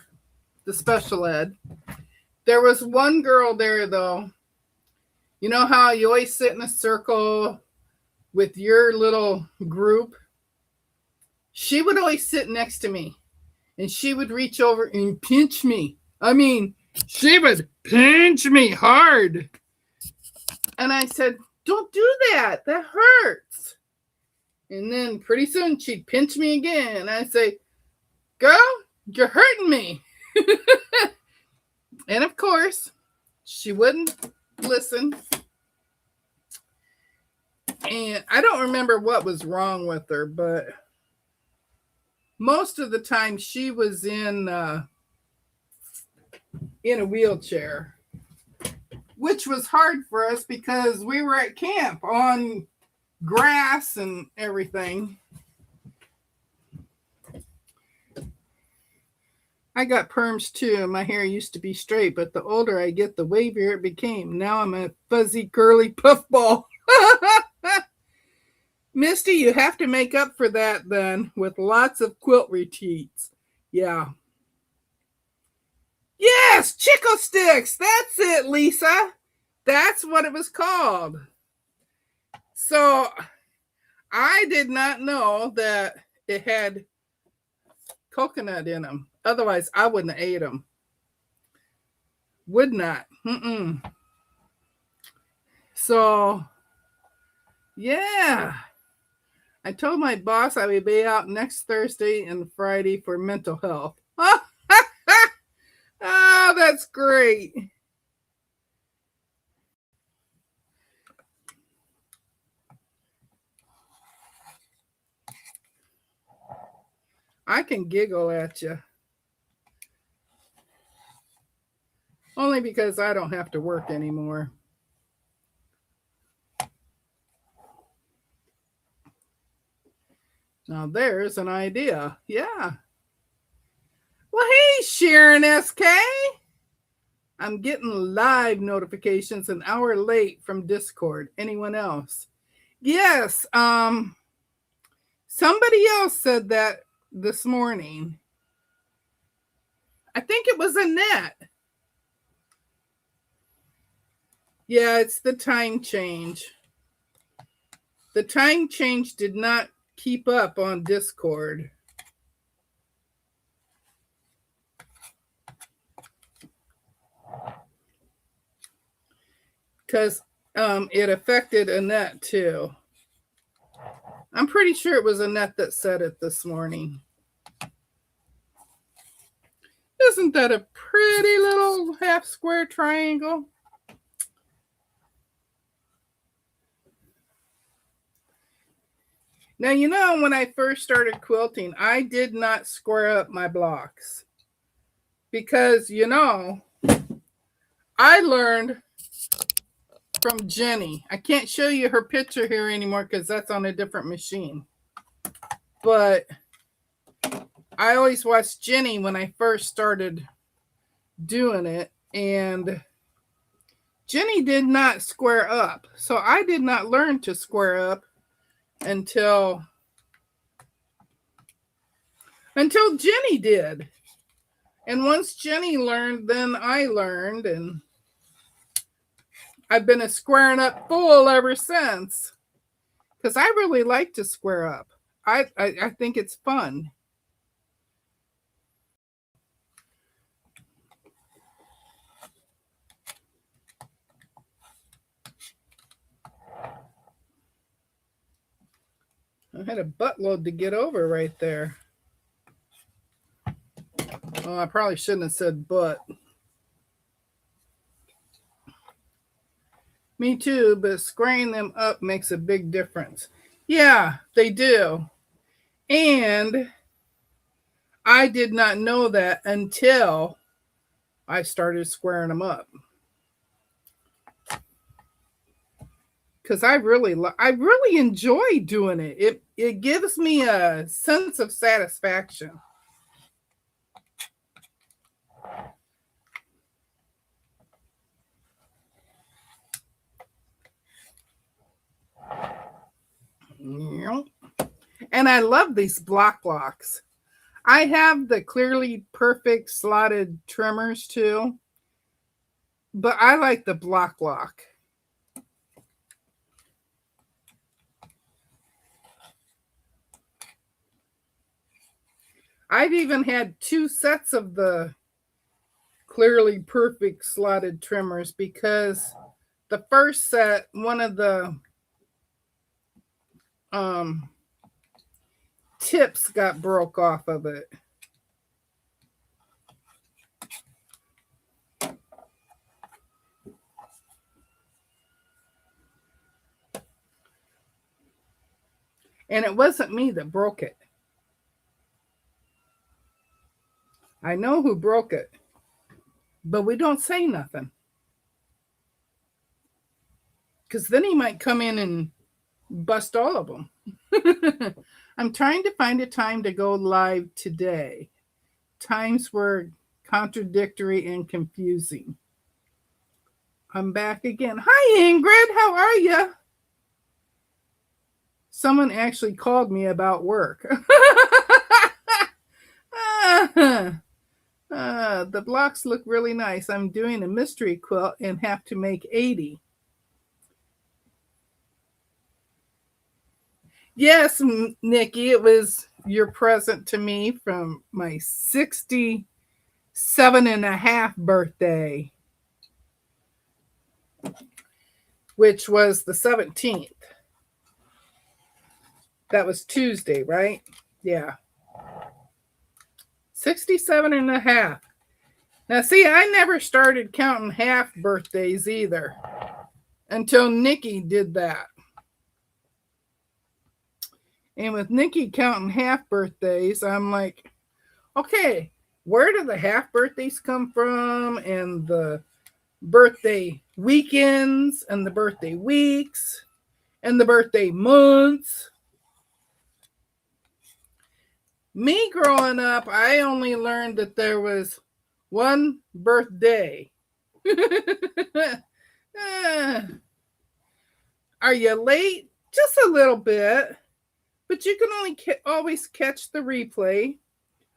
the special ed. There was one girl there, though. You know how you always sit in a circle with your little group? She would always sit next to me, and she would reach over and pinch me. I mean, she would pinch me hard. And I said, don't do that. That hurts. And then pretty soon she'd pinch me again. And I'd say, girl, you're hurting me. And of course, she wouldn't listen. And I don't remember what was wrong with her, but most of the time she was in a wheelchair, which was hard for us because we were at camp on grass and everything. I got perms too. My hair used to be straight, but the older I get, the wavier it became. Now I'm a fuzzy, curly puffball. Misty, you have to make up for that then with lots of quilt retreats. Yeah. Yes, Chickle Sticks. That's it, Lisa. That's what it was called. So I did not know that it had coconut in them. Otherwise, I wouldn't have ate them. Would not. So, yeah. I told my boss I would be out next Thursday and Friday for mental health. Oh, that's great. I can giggle at you. Only because I don't have to work anymore. Now there's an idea. Yeah. Well, hey, Sharon SK. I'm getting live notifications an hour late from Discord. Anyone else? Yes. Somebody else said that this morning. I think it was Annette. Yeah, it's the time change. The time change did not keep up on Discord. Because it affected Annette too. I'm pretty sure it was Annette that said it this morning. Isn't that a pretty little half square triangle? Now, you know, when I first started quilting, I did not square up my blocks because, you know, I learned from Jenny. I can't show you her picture here anymore because that's on a different machine. But I always watched Jenny when I first started doing it, and Jenny did not square up. So I did not learn to square up until Jenny did. And once Jenny learned, then I learned, and I've been a squaring up fool ever since. Because I really like to square up. I think it's fun. I had a buttload to get over right there. Well, I probably shouldn't have said but. Me too, but squaring them up makes a big difference. Yeah, they do. And I did not know that until I started squaring them up. Because I really enjoy doing it. It gives me a sense of satisfaction. And I love these block locks. I have the Clearly Perfect slotted trimmers too, but I like the block lock. I've even had 2 sets of the Clearly Perfect slotted trimmers because the first set, one of the tips got broke off of it. And it wasn't me that broke it. I know who broke it, but we don't say nothing. Because then he might come in and bust all of them. I'm trying to find a time to go live today. Times were contradictory and confusing. I'm back again. Hi, Ingrid. How are you? Someone actually called me about work. The blocks look really nice. I'm doing a mystery quilt and have to make 80. Yes, Nikki, it was your present to me from my 67.5 birthday, which was the 17th. That was Tuesday, right? Yeah. 67.5. Now, see, I never started counting half birthdays either until Nikki did that. And with Nikki counting half birthdays, I'm like, okay, where do the half birthdays come from? And the birthday weekends and the birthday weeks and the birthday months. Me growing up, I only learned that there was one birthday. Are you late? Just a little bit. But you can always catch the replay.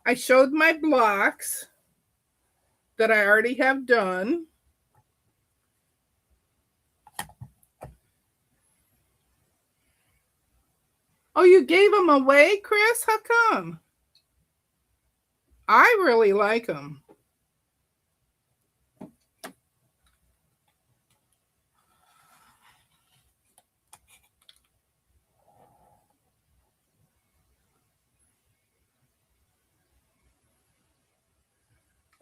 I showed my blocks. that I already have done. Oh, you gave them away, Chris? How come? I really like them.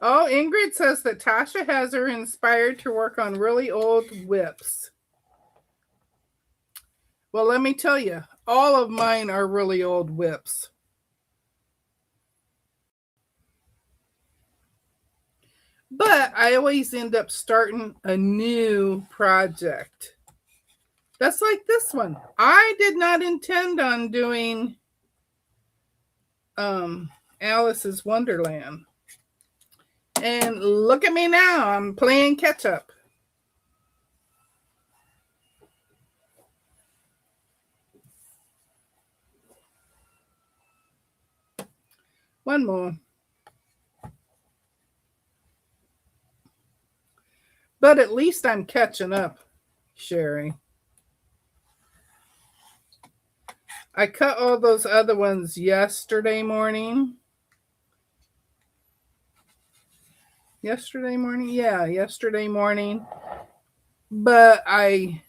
Oh, Ingrid says that Tasha has her inspired to work on really old whips. Well, let me tell you, all of mine are really old whips. But I always end up starting a new project. That's like this one. I did not intend on doing Alice's Wonderland. And look at me now. I'm playing catch up. One more. But at least I'm catching up, Sherry. I cut all those other ones yesterday morning. Yesterday morning? Yeah, yesterday morning. But I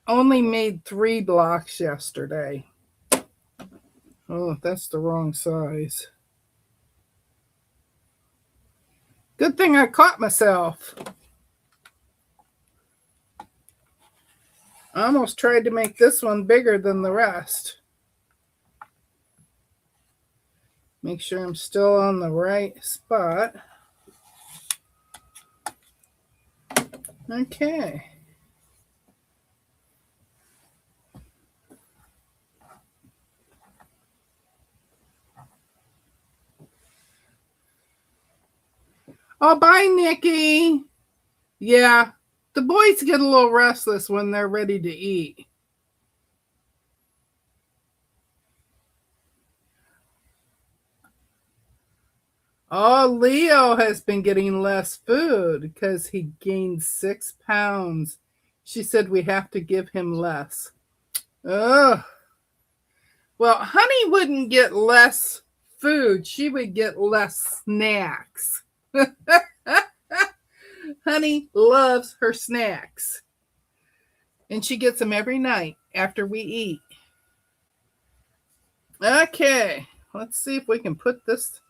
only made 3 blocks yesterday. Oh, that's the wrong size. Good thing I caught myself. I almost tried to make this one bigger than the rest. Make sure I'm still on the right spot. Okay. Oh, bye, Nikki. Yeah, the boys get a little restless when they're ready to eat. Oh, Leo has been getting less food because he gained 6 pounds. She said we have to give him less. Ugh. Well, Honey wouldn't get less food. She would get less snacks. Honey loves her snacks. And she gets them every night after we eat. Okay, let's see if we can put this,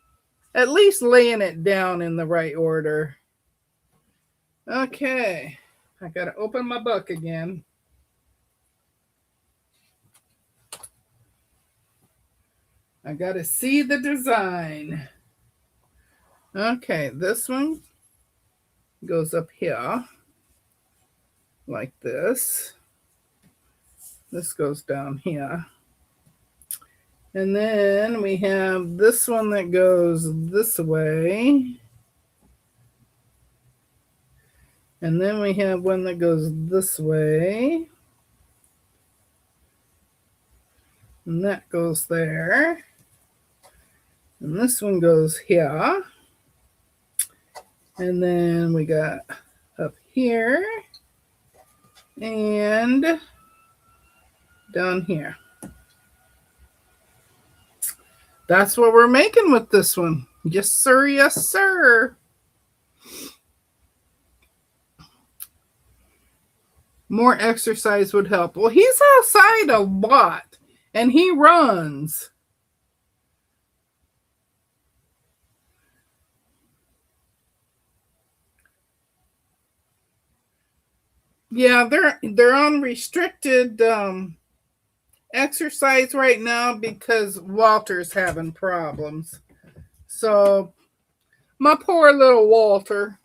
at least laying it down in the right order. Okay, I gotta open my book again. I gotta see the design. Okay, this one goes up here like this. This goes down here. And then we have this one that goes this way. And then we have one that goes this way. And that goes there. And this one goes here. And then we got up here and down here. That's what we're making with this one. Yes, sir. Yes, sir. More exercise would help. Well, he's outside a lot and he runs. Yeah, they're on restricted exercise right now because Walter's having problems. So, my poor little Walter.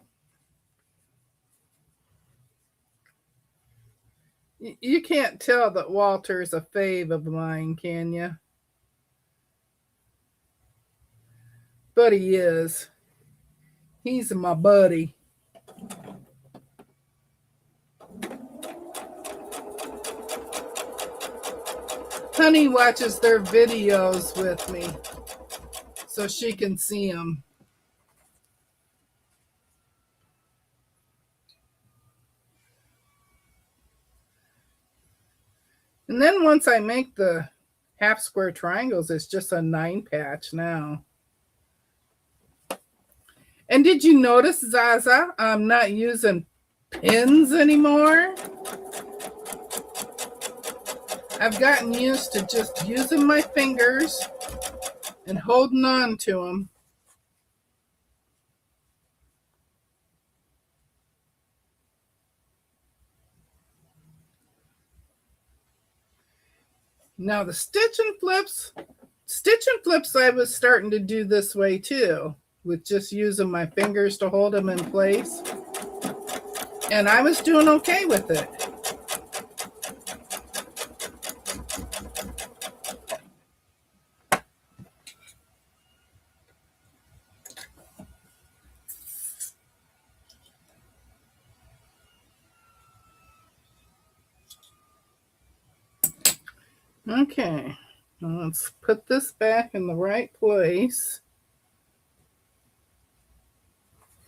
You can't tell that Walter's a fave of mine, can you? But he is. He's my buddy. Honey watches their videos with me. so she can see them. And then once I make the half square triangles, it's just a 9 patch now. And did you notice, Zaza, I'm not using pins anymore? I've gotten used to just using my fingers and holding on to them. Now the stitch and flips, I was starting to do this way too, with just using my fingers to hold them in place. And I was doing okay with it. Okay, now let's put this back in the right place.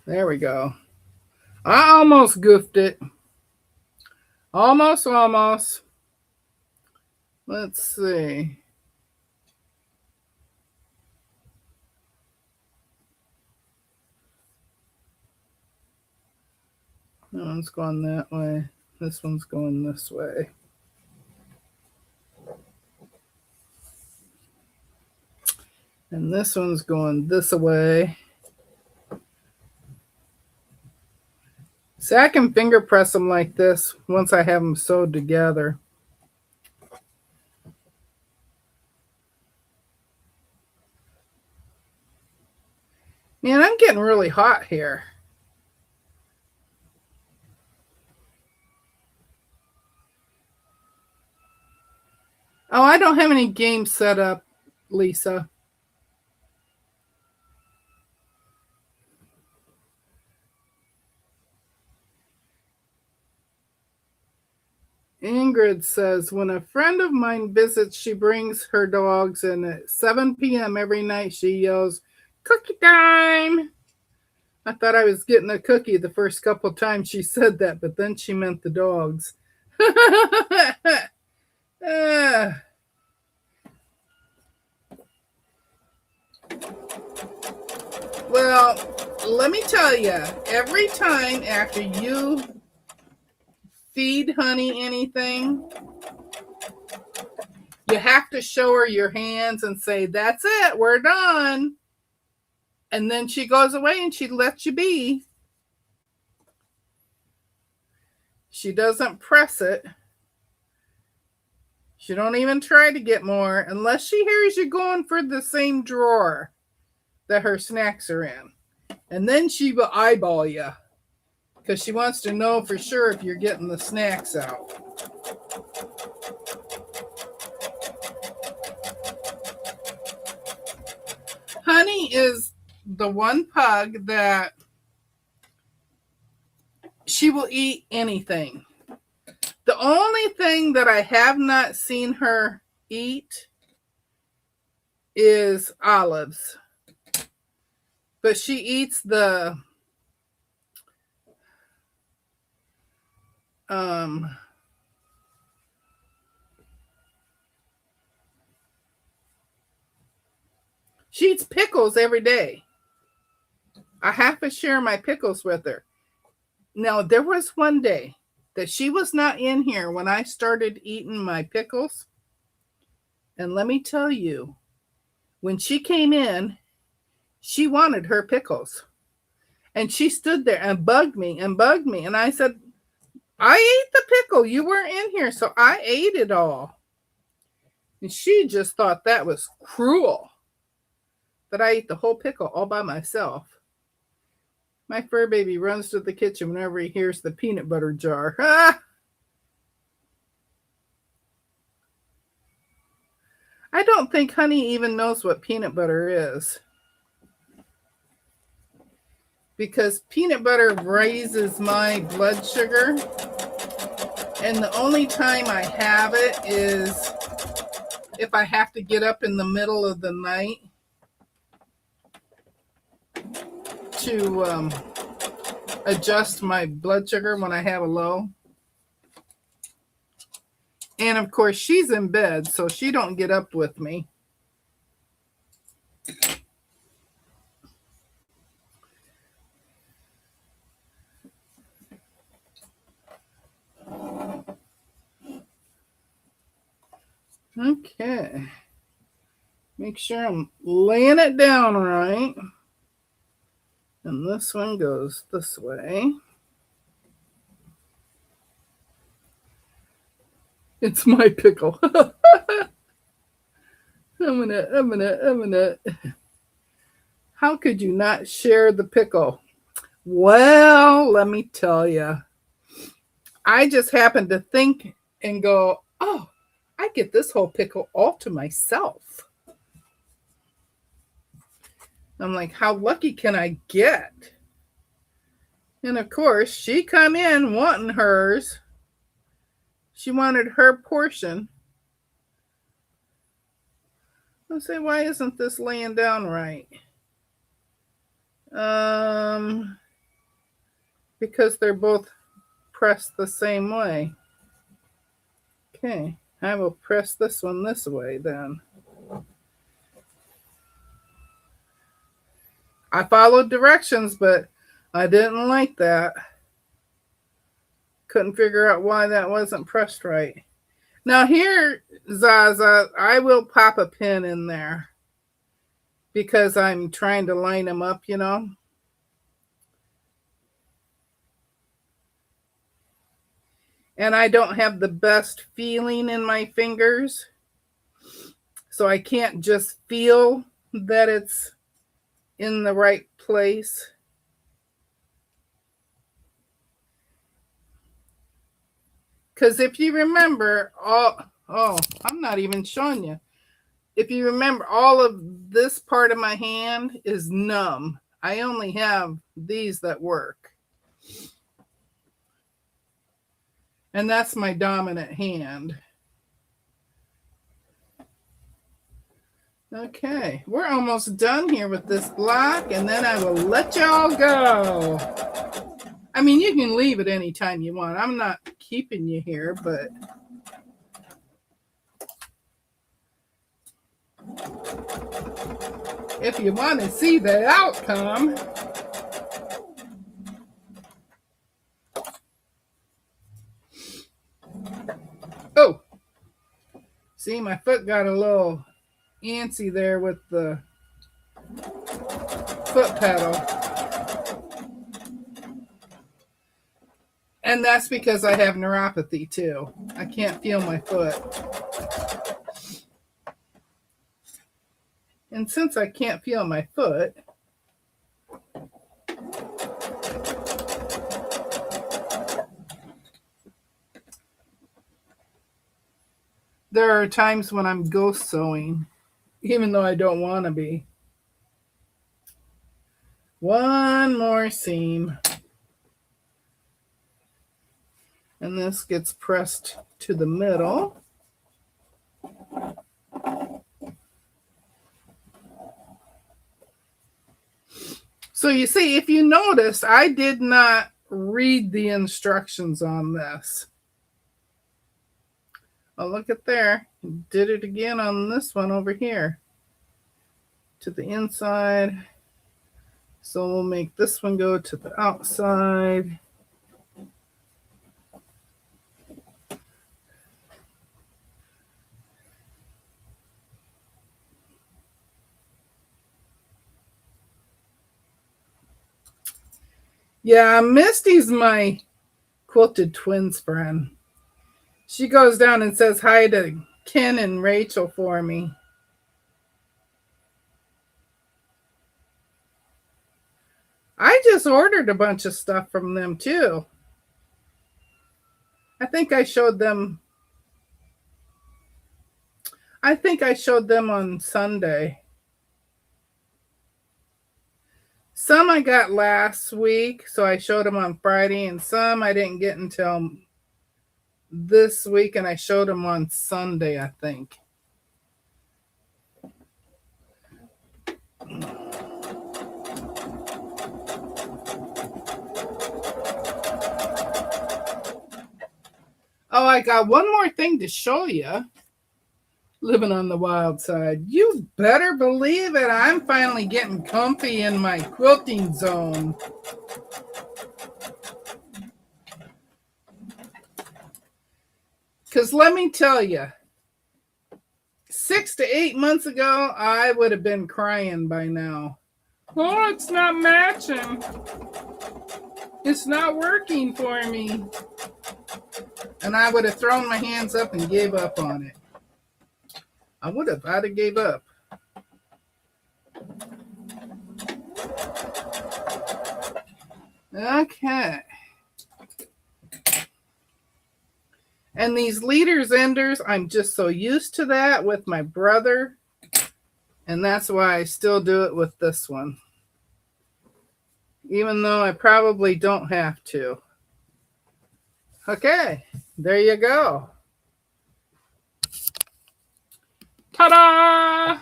There we go. I almost goofed it. Almost. Let's see. That one's going that way. This one's going this way. And this one's going this way. So I can finger press them like this once I have them sewed together. Man, I'm getting really hot here. Oh, I don't have any games set up, Lisa. Ingrid says, when a friend of mine visits, she brings her dogs, and at 7 p.m. every night she yells, "Cookie time!" I thought I was getting a cookie the first couple times she said that, but then she meant the dogs. Well, let me tell you, every time after you feed Honey anything, you have to show her your hands and say, "That's it, we're done." And then she goes away and she lets you be. She doesn't press it. She don't even try to get more unless she hears you going for the same drawer that her snacks are in. And then she will eyeball you because she wants to know for sure if you're getting the snacks out. Honey is the one pug that she will eat anything. The only thing that I have not seen her eat is olives. But she eats the she eats pickles every day. I have to share my pickles with her. Now, there was one day that she was not in here when I started eating my pickles. And let me tell you, when she came in, she wanted her pickles. And she stood there and bugged me. And I said, "I ate the pickle. You weren't in here, so I ate it all." And she just thought that was cruel, that I ate the whole pickle all by myself. My fur baby runs to the kitchen whenever he hears the peanut butter jar. Ah! I don't think Honey even knows what peanut butter is, because peanut butter raises my blood sugar. And the only time I have it is if I have to get up in the middle of the night to adjust my blood sugar when I have a low. And of course, she's in bed, so she don't get up with me. Okay. Make sure I'm laying it down right. And this one goes this way. It's my pickle. I'm gonna. How could you not share the pickle? Well, let me tell you. I just happened to think and go, oh, I get this whole pickle all to myself. I'm like, how lucky can I get? And of course, she come in wanting hers. She wanted her portion. I say, why isn't this laying down right? Because they're both pressed the same way. Okay, I will press this one this way then. I followed directions, but I didn't like that. Couldn't figure out why that wasn't pressed right. Now here, Zaza, I will pop a pin in there because I'm trying to line them up, you know. And I don't have the best feeling in my fingers. So I can't just feel that it's in the right place. Because if you remember, I'm not even showing you. If you remember, all of this part of my hand is numb. I only have these that work. And that's my dominant hand. Okay, we're almost done here with this block, and then I will let y'all go. I mean, you can leave at any time you want. I'm not keeping you here, but if you want to see the outcome. Oh, see, my foot got a little antsy there with the foot pedal. And that's because I have neuropathy too. I can't feel my foot. And since I can't feel my foot, there are times when I'm ghost sewing, even though I don't want to be. One more seam. And this gets pressed to the middle. So you see, if you notice, I did not read the instructions on this. Oh, look at there. Did it again on this one over here. To the inside. So we'll make this one go to the outside. Yeah, Misty's my quilted twins friend. She goes down and says hi to Ken and Rachel for me. I just ordered a bunch of stuff from them too. I think I showed them on Sunday. Some I got last week, so I showed them on Friday, and some I didn't get until this week, and I showed them on Sunday, I think. I got one more thing to show you. Living on the wild side. You better believe it. I'm finally getting comfy in my quilting zone. Because let me tell you, 6 to 8 months ago, I would have been crying by now. Oh, it's not matching. It's not working for me. And I would have thrown my hands up and gave up on it. I'd have gave up. Okay. And these leaders enders, I'm just so used to that with my brother. And that's why I still do it with this one. Even though I probably don't have to. Okay, there you go. Ta-da!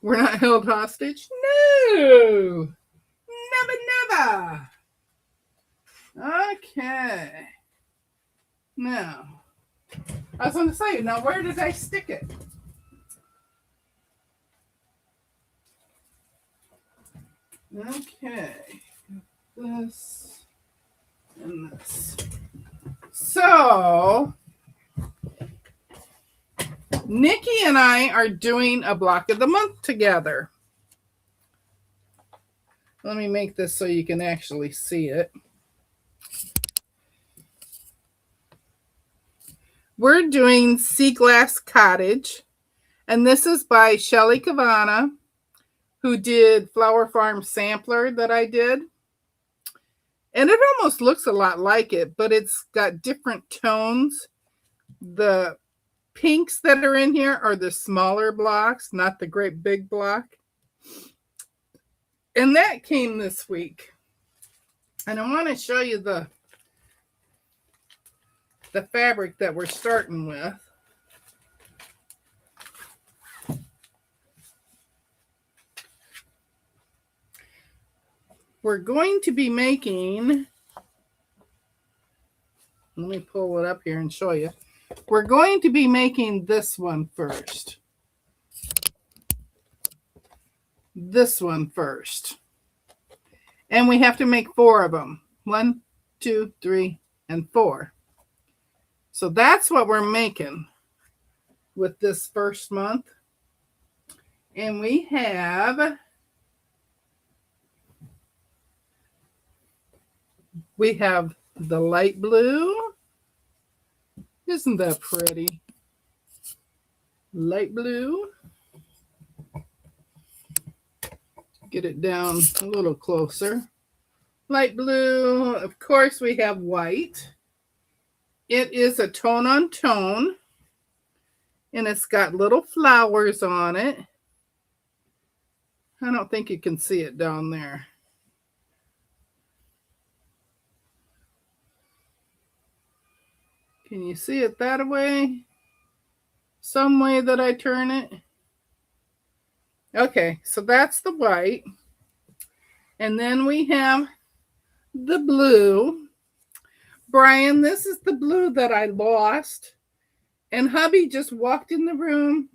We're not held hostage? No! Never, never! Okay. Now, I was going to say, now where did I stick it? Okay. This and this. So, Nikki and I are doing a block of the month together. Let me make this so you can actually see it. We're doing Sea Glass Cottage, and this is by Shelly Kavana, who did Flower Farm Sampler that I did. And it almost looks a lot like it, but it's got different tones. The pinks that are in here are the smaller blocks, not the great big block. And that came this week. And I want to show you the fabric that we're starting with. We're going to be making, let me pull it up here and show you. We're going to be making this one first. This one first. And we have to make 4 of them. 1, 2, 3, and 4. So that's what we're making with this first month. And we have the light blue. Isn't that pretty? Light blue. Get it down a little closer. Light blue. Of course, we have white. It is a tone on tone. And it's got little flowers on it. I don't think you can see it down there. Can you see it that way? Some way that I turn it? Okay, so that's the white. And then we have the blue. Brian, this is the blue that I lost. And hubby just walked in the room.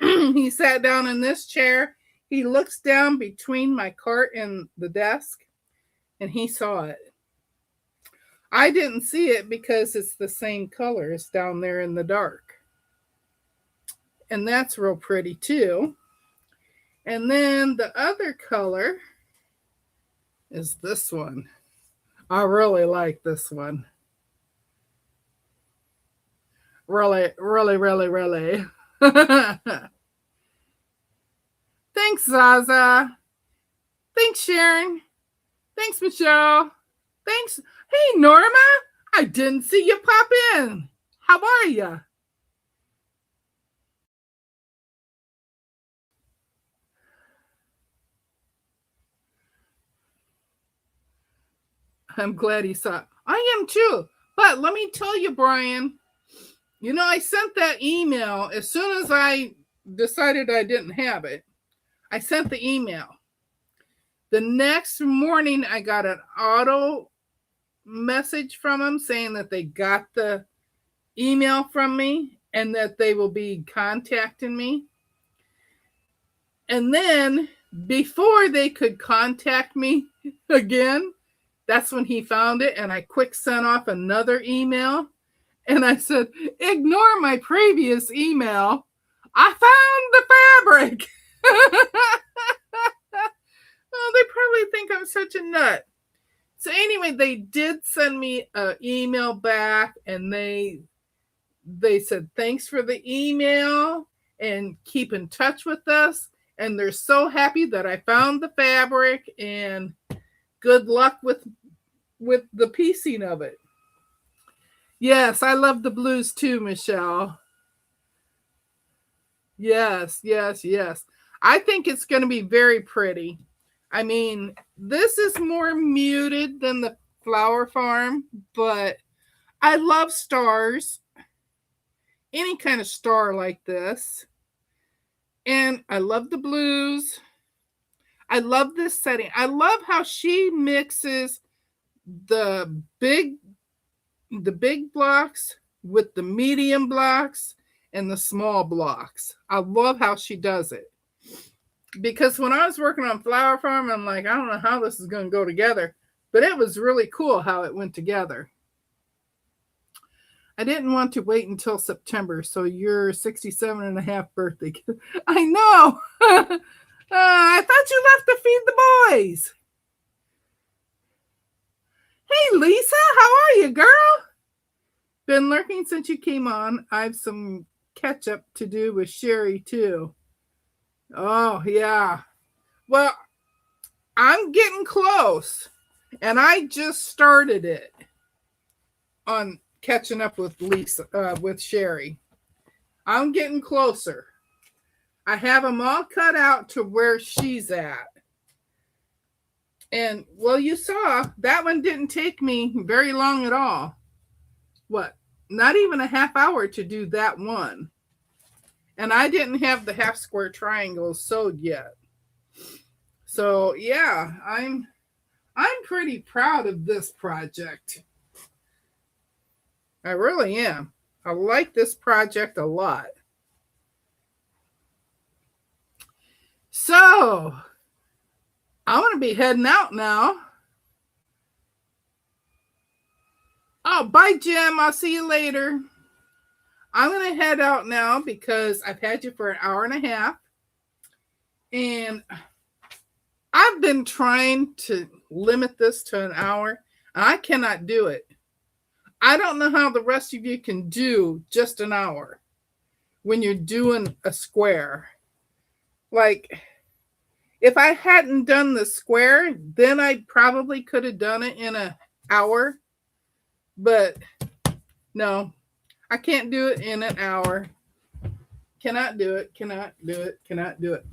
He sat down in this chair. He looks down between my cart and the desk, and he saw it. I didn't see it because it's the same colors down there in the dark. And that's real pretty too. And then the other color is this one. I really like this one. Really, really, really, really. Thanks, Zaza. Thanks, Sharon. Thanks, Michelle. Thanks. Hey, Norma. I didn't see you pop in. How are you? I'm glad he saw it. I am too. But let me tell you, Brian, you know, I sent that email as soon as I decided I didn't have it. I sent the email. The next morning, I got an auto message from them saying that they got the email from me and that they will be contacting me. And then before they could contact me again, that's when he found it, and I quick sent off another email. And I said, ignore my previous email. I found the fabric. Well, they probably think I'm such a nut. So anyway, they did send me an email back, and they said, thanks for the email and keep in touch with us. And they're so happy that I found the fabric, and good luck with the piecing of it. Yes, I love the blues too, Michelle. Yes, yes, yes. I think it's going to be very pretty. I mean, this is more muted than the Flower Farm, but I love stars. Any kind of star like this. And I love the blues. I love this setting. I love how she mixes the big blocks with the medium blocks and the small blocks. I love how she does it. Because when I was working on Flower Farm, I'm like, I don't know how this is going to go together. But it was really cool how it went together. I didn't want to wait until September, so your 67 and a half birthday. I know. I thought you left to feed the boys. Hey, Lisa, how are you, girl? Been lurking since you came on. I have some catch up to do with Sherry, too. Oh, yeah. Well, I'm getting close, and I just started it on catching up with Lisa, with Sherry. I'm getting closer. I have them all cut out to where she's at. And, well, you saw, that one didn't take me very long at all. What? Not even a half hour to do that one. And I didn't have the half square triangles sewed yet. So, yeah, I'm pretty proud of this project. I really am. I like this project a lot. So, I'm going to be heading out now. Oh, bye, Jim. I'll see you later. I'm going to head out now because I've had you for an hour and a half. And I've been trying to limit this to an hour. I cannot do it. I don't know how the rest of you can do just an hour when you're doing a square. Like, if I hadn't done the square, then I probably could have done it in an hour. But no, I can't do it in an hour. Cannot do it.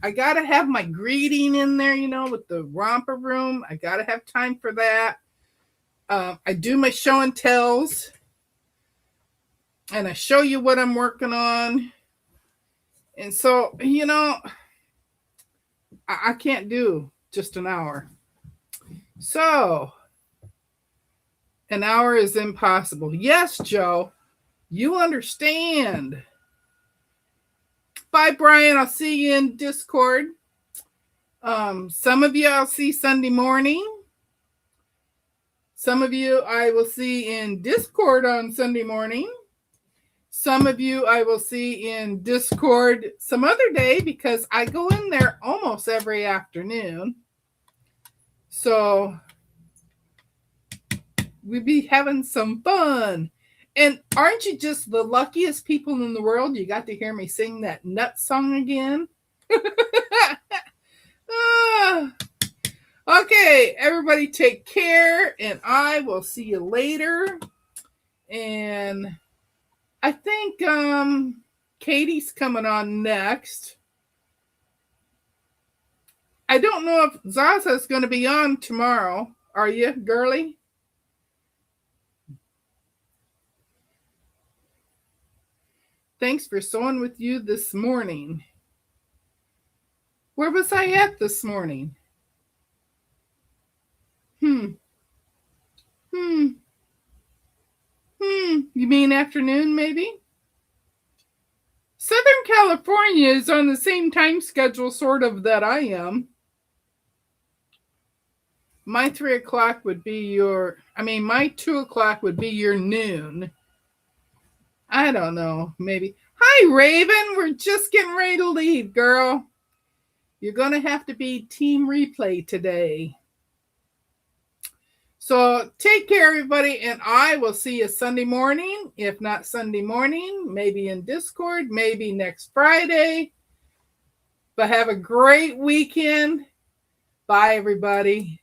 I got to have my greeting in there, with the romper room. I got to have time for that. I do my show and tells. And I show you what I'm working on. And so, I can't do just an hour. So, an hour is impossible. Yes, Joe, you understand. Bye, Brian. I'll see you in Discord. Some of you I'll see Sunday morning. Some of you I will see in Discord on Sunday morning. Some of you I will see in Discord some other day because I go in there almost every afternoon. So we be having some fun. And aren't you just the luckiest people in the world? You got to hear me sing that nut song again. Okay, everybody take care, and I will see you later. And I think Katie's coming on next. I don't know if Zaza's going to be on tomorrow. Are you, girly? Thanks for sewing with you this morning. Where was I at this morning? You mean afternoon, maybe? Southern California is on the same time schedule, sort of, that I am. My 3 o'clock would be my 2 o'clock would be your noon. I don't know, maybe. Hi, Raven. We're just getting ready to leave, girl. You're going to have to be team replay today. So take care, everybody, and I will see you Sunday morning. If not Sunday morning, maybe in Discord, maybe next Friday. But have a great weekend. Bye, everybody.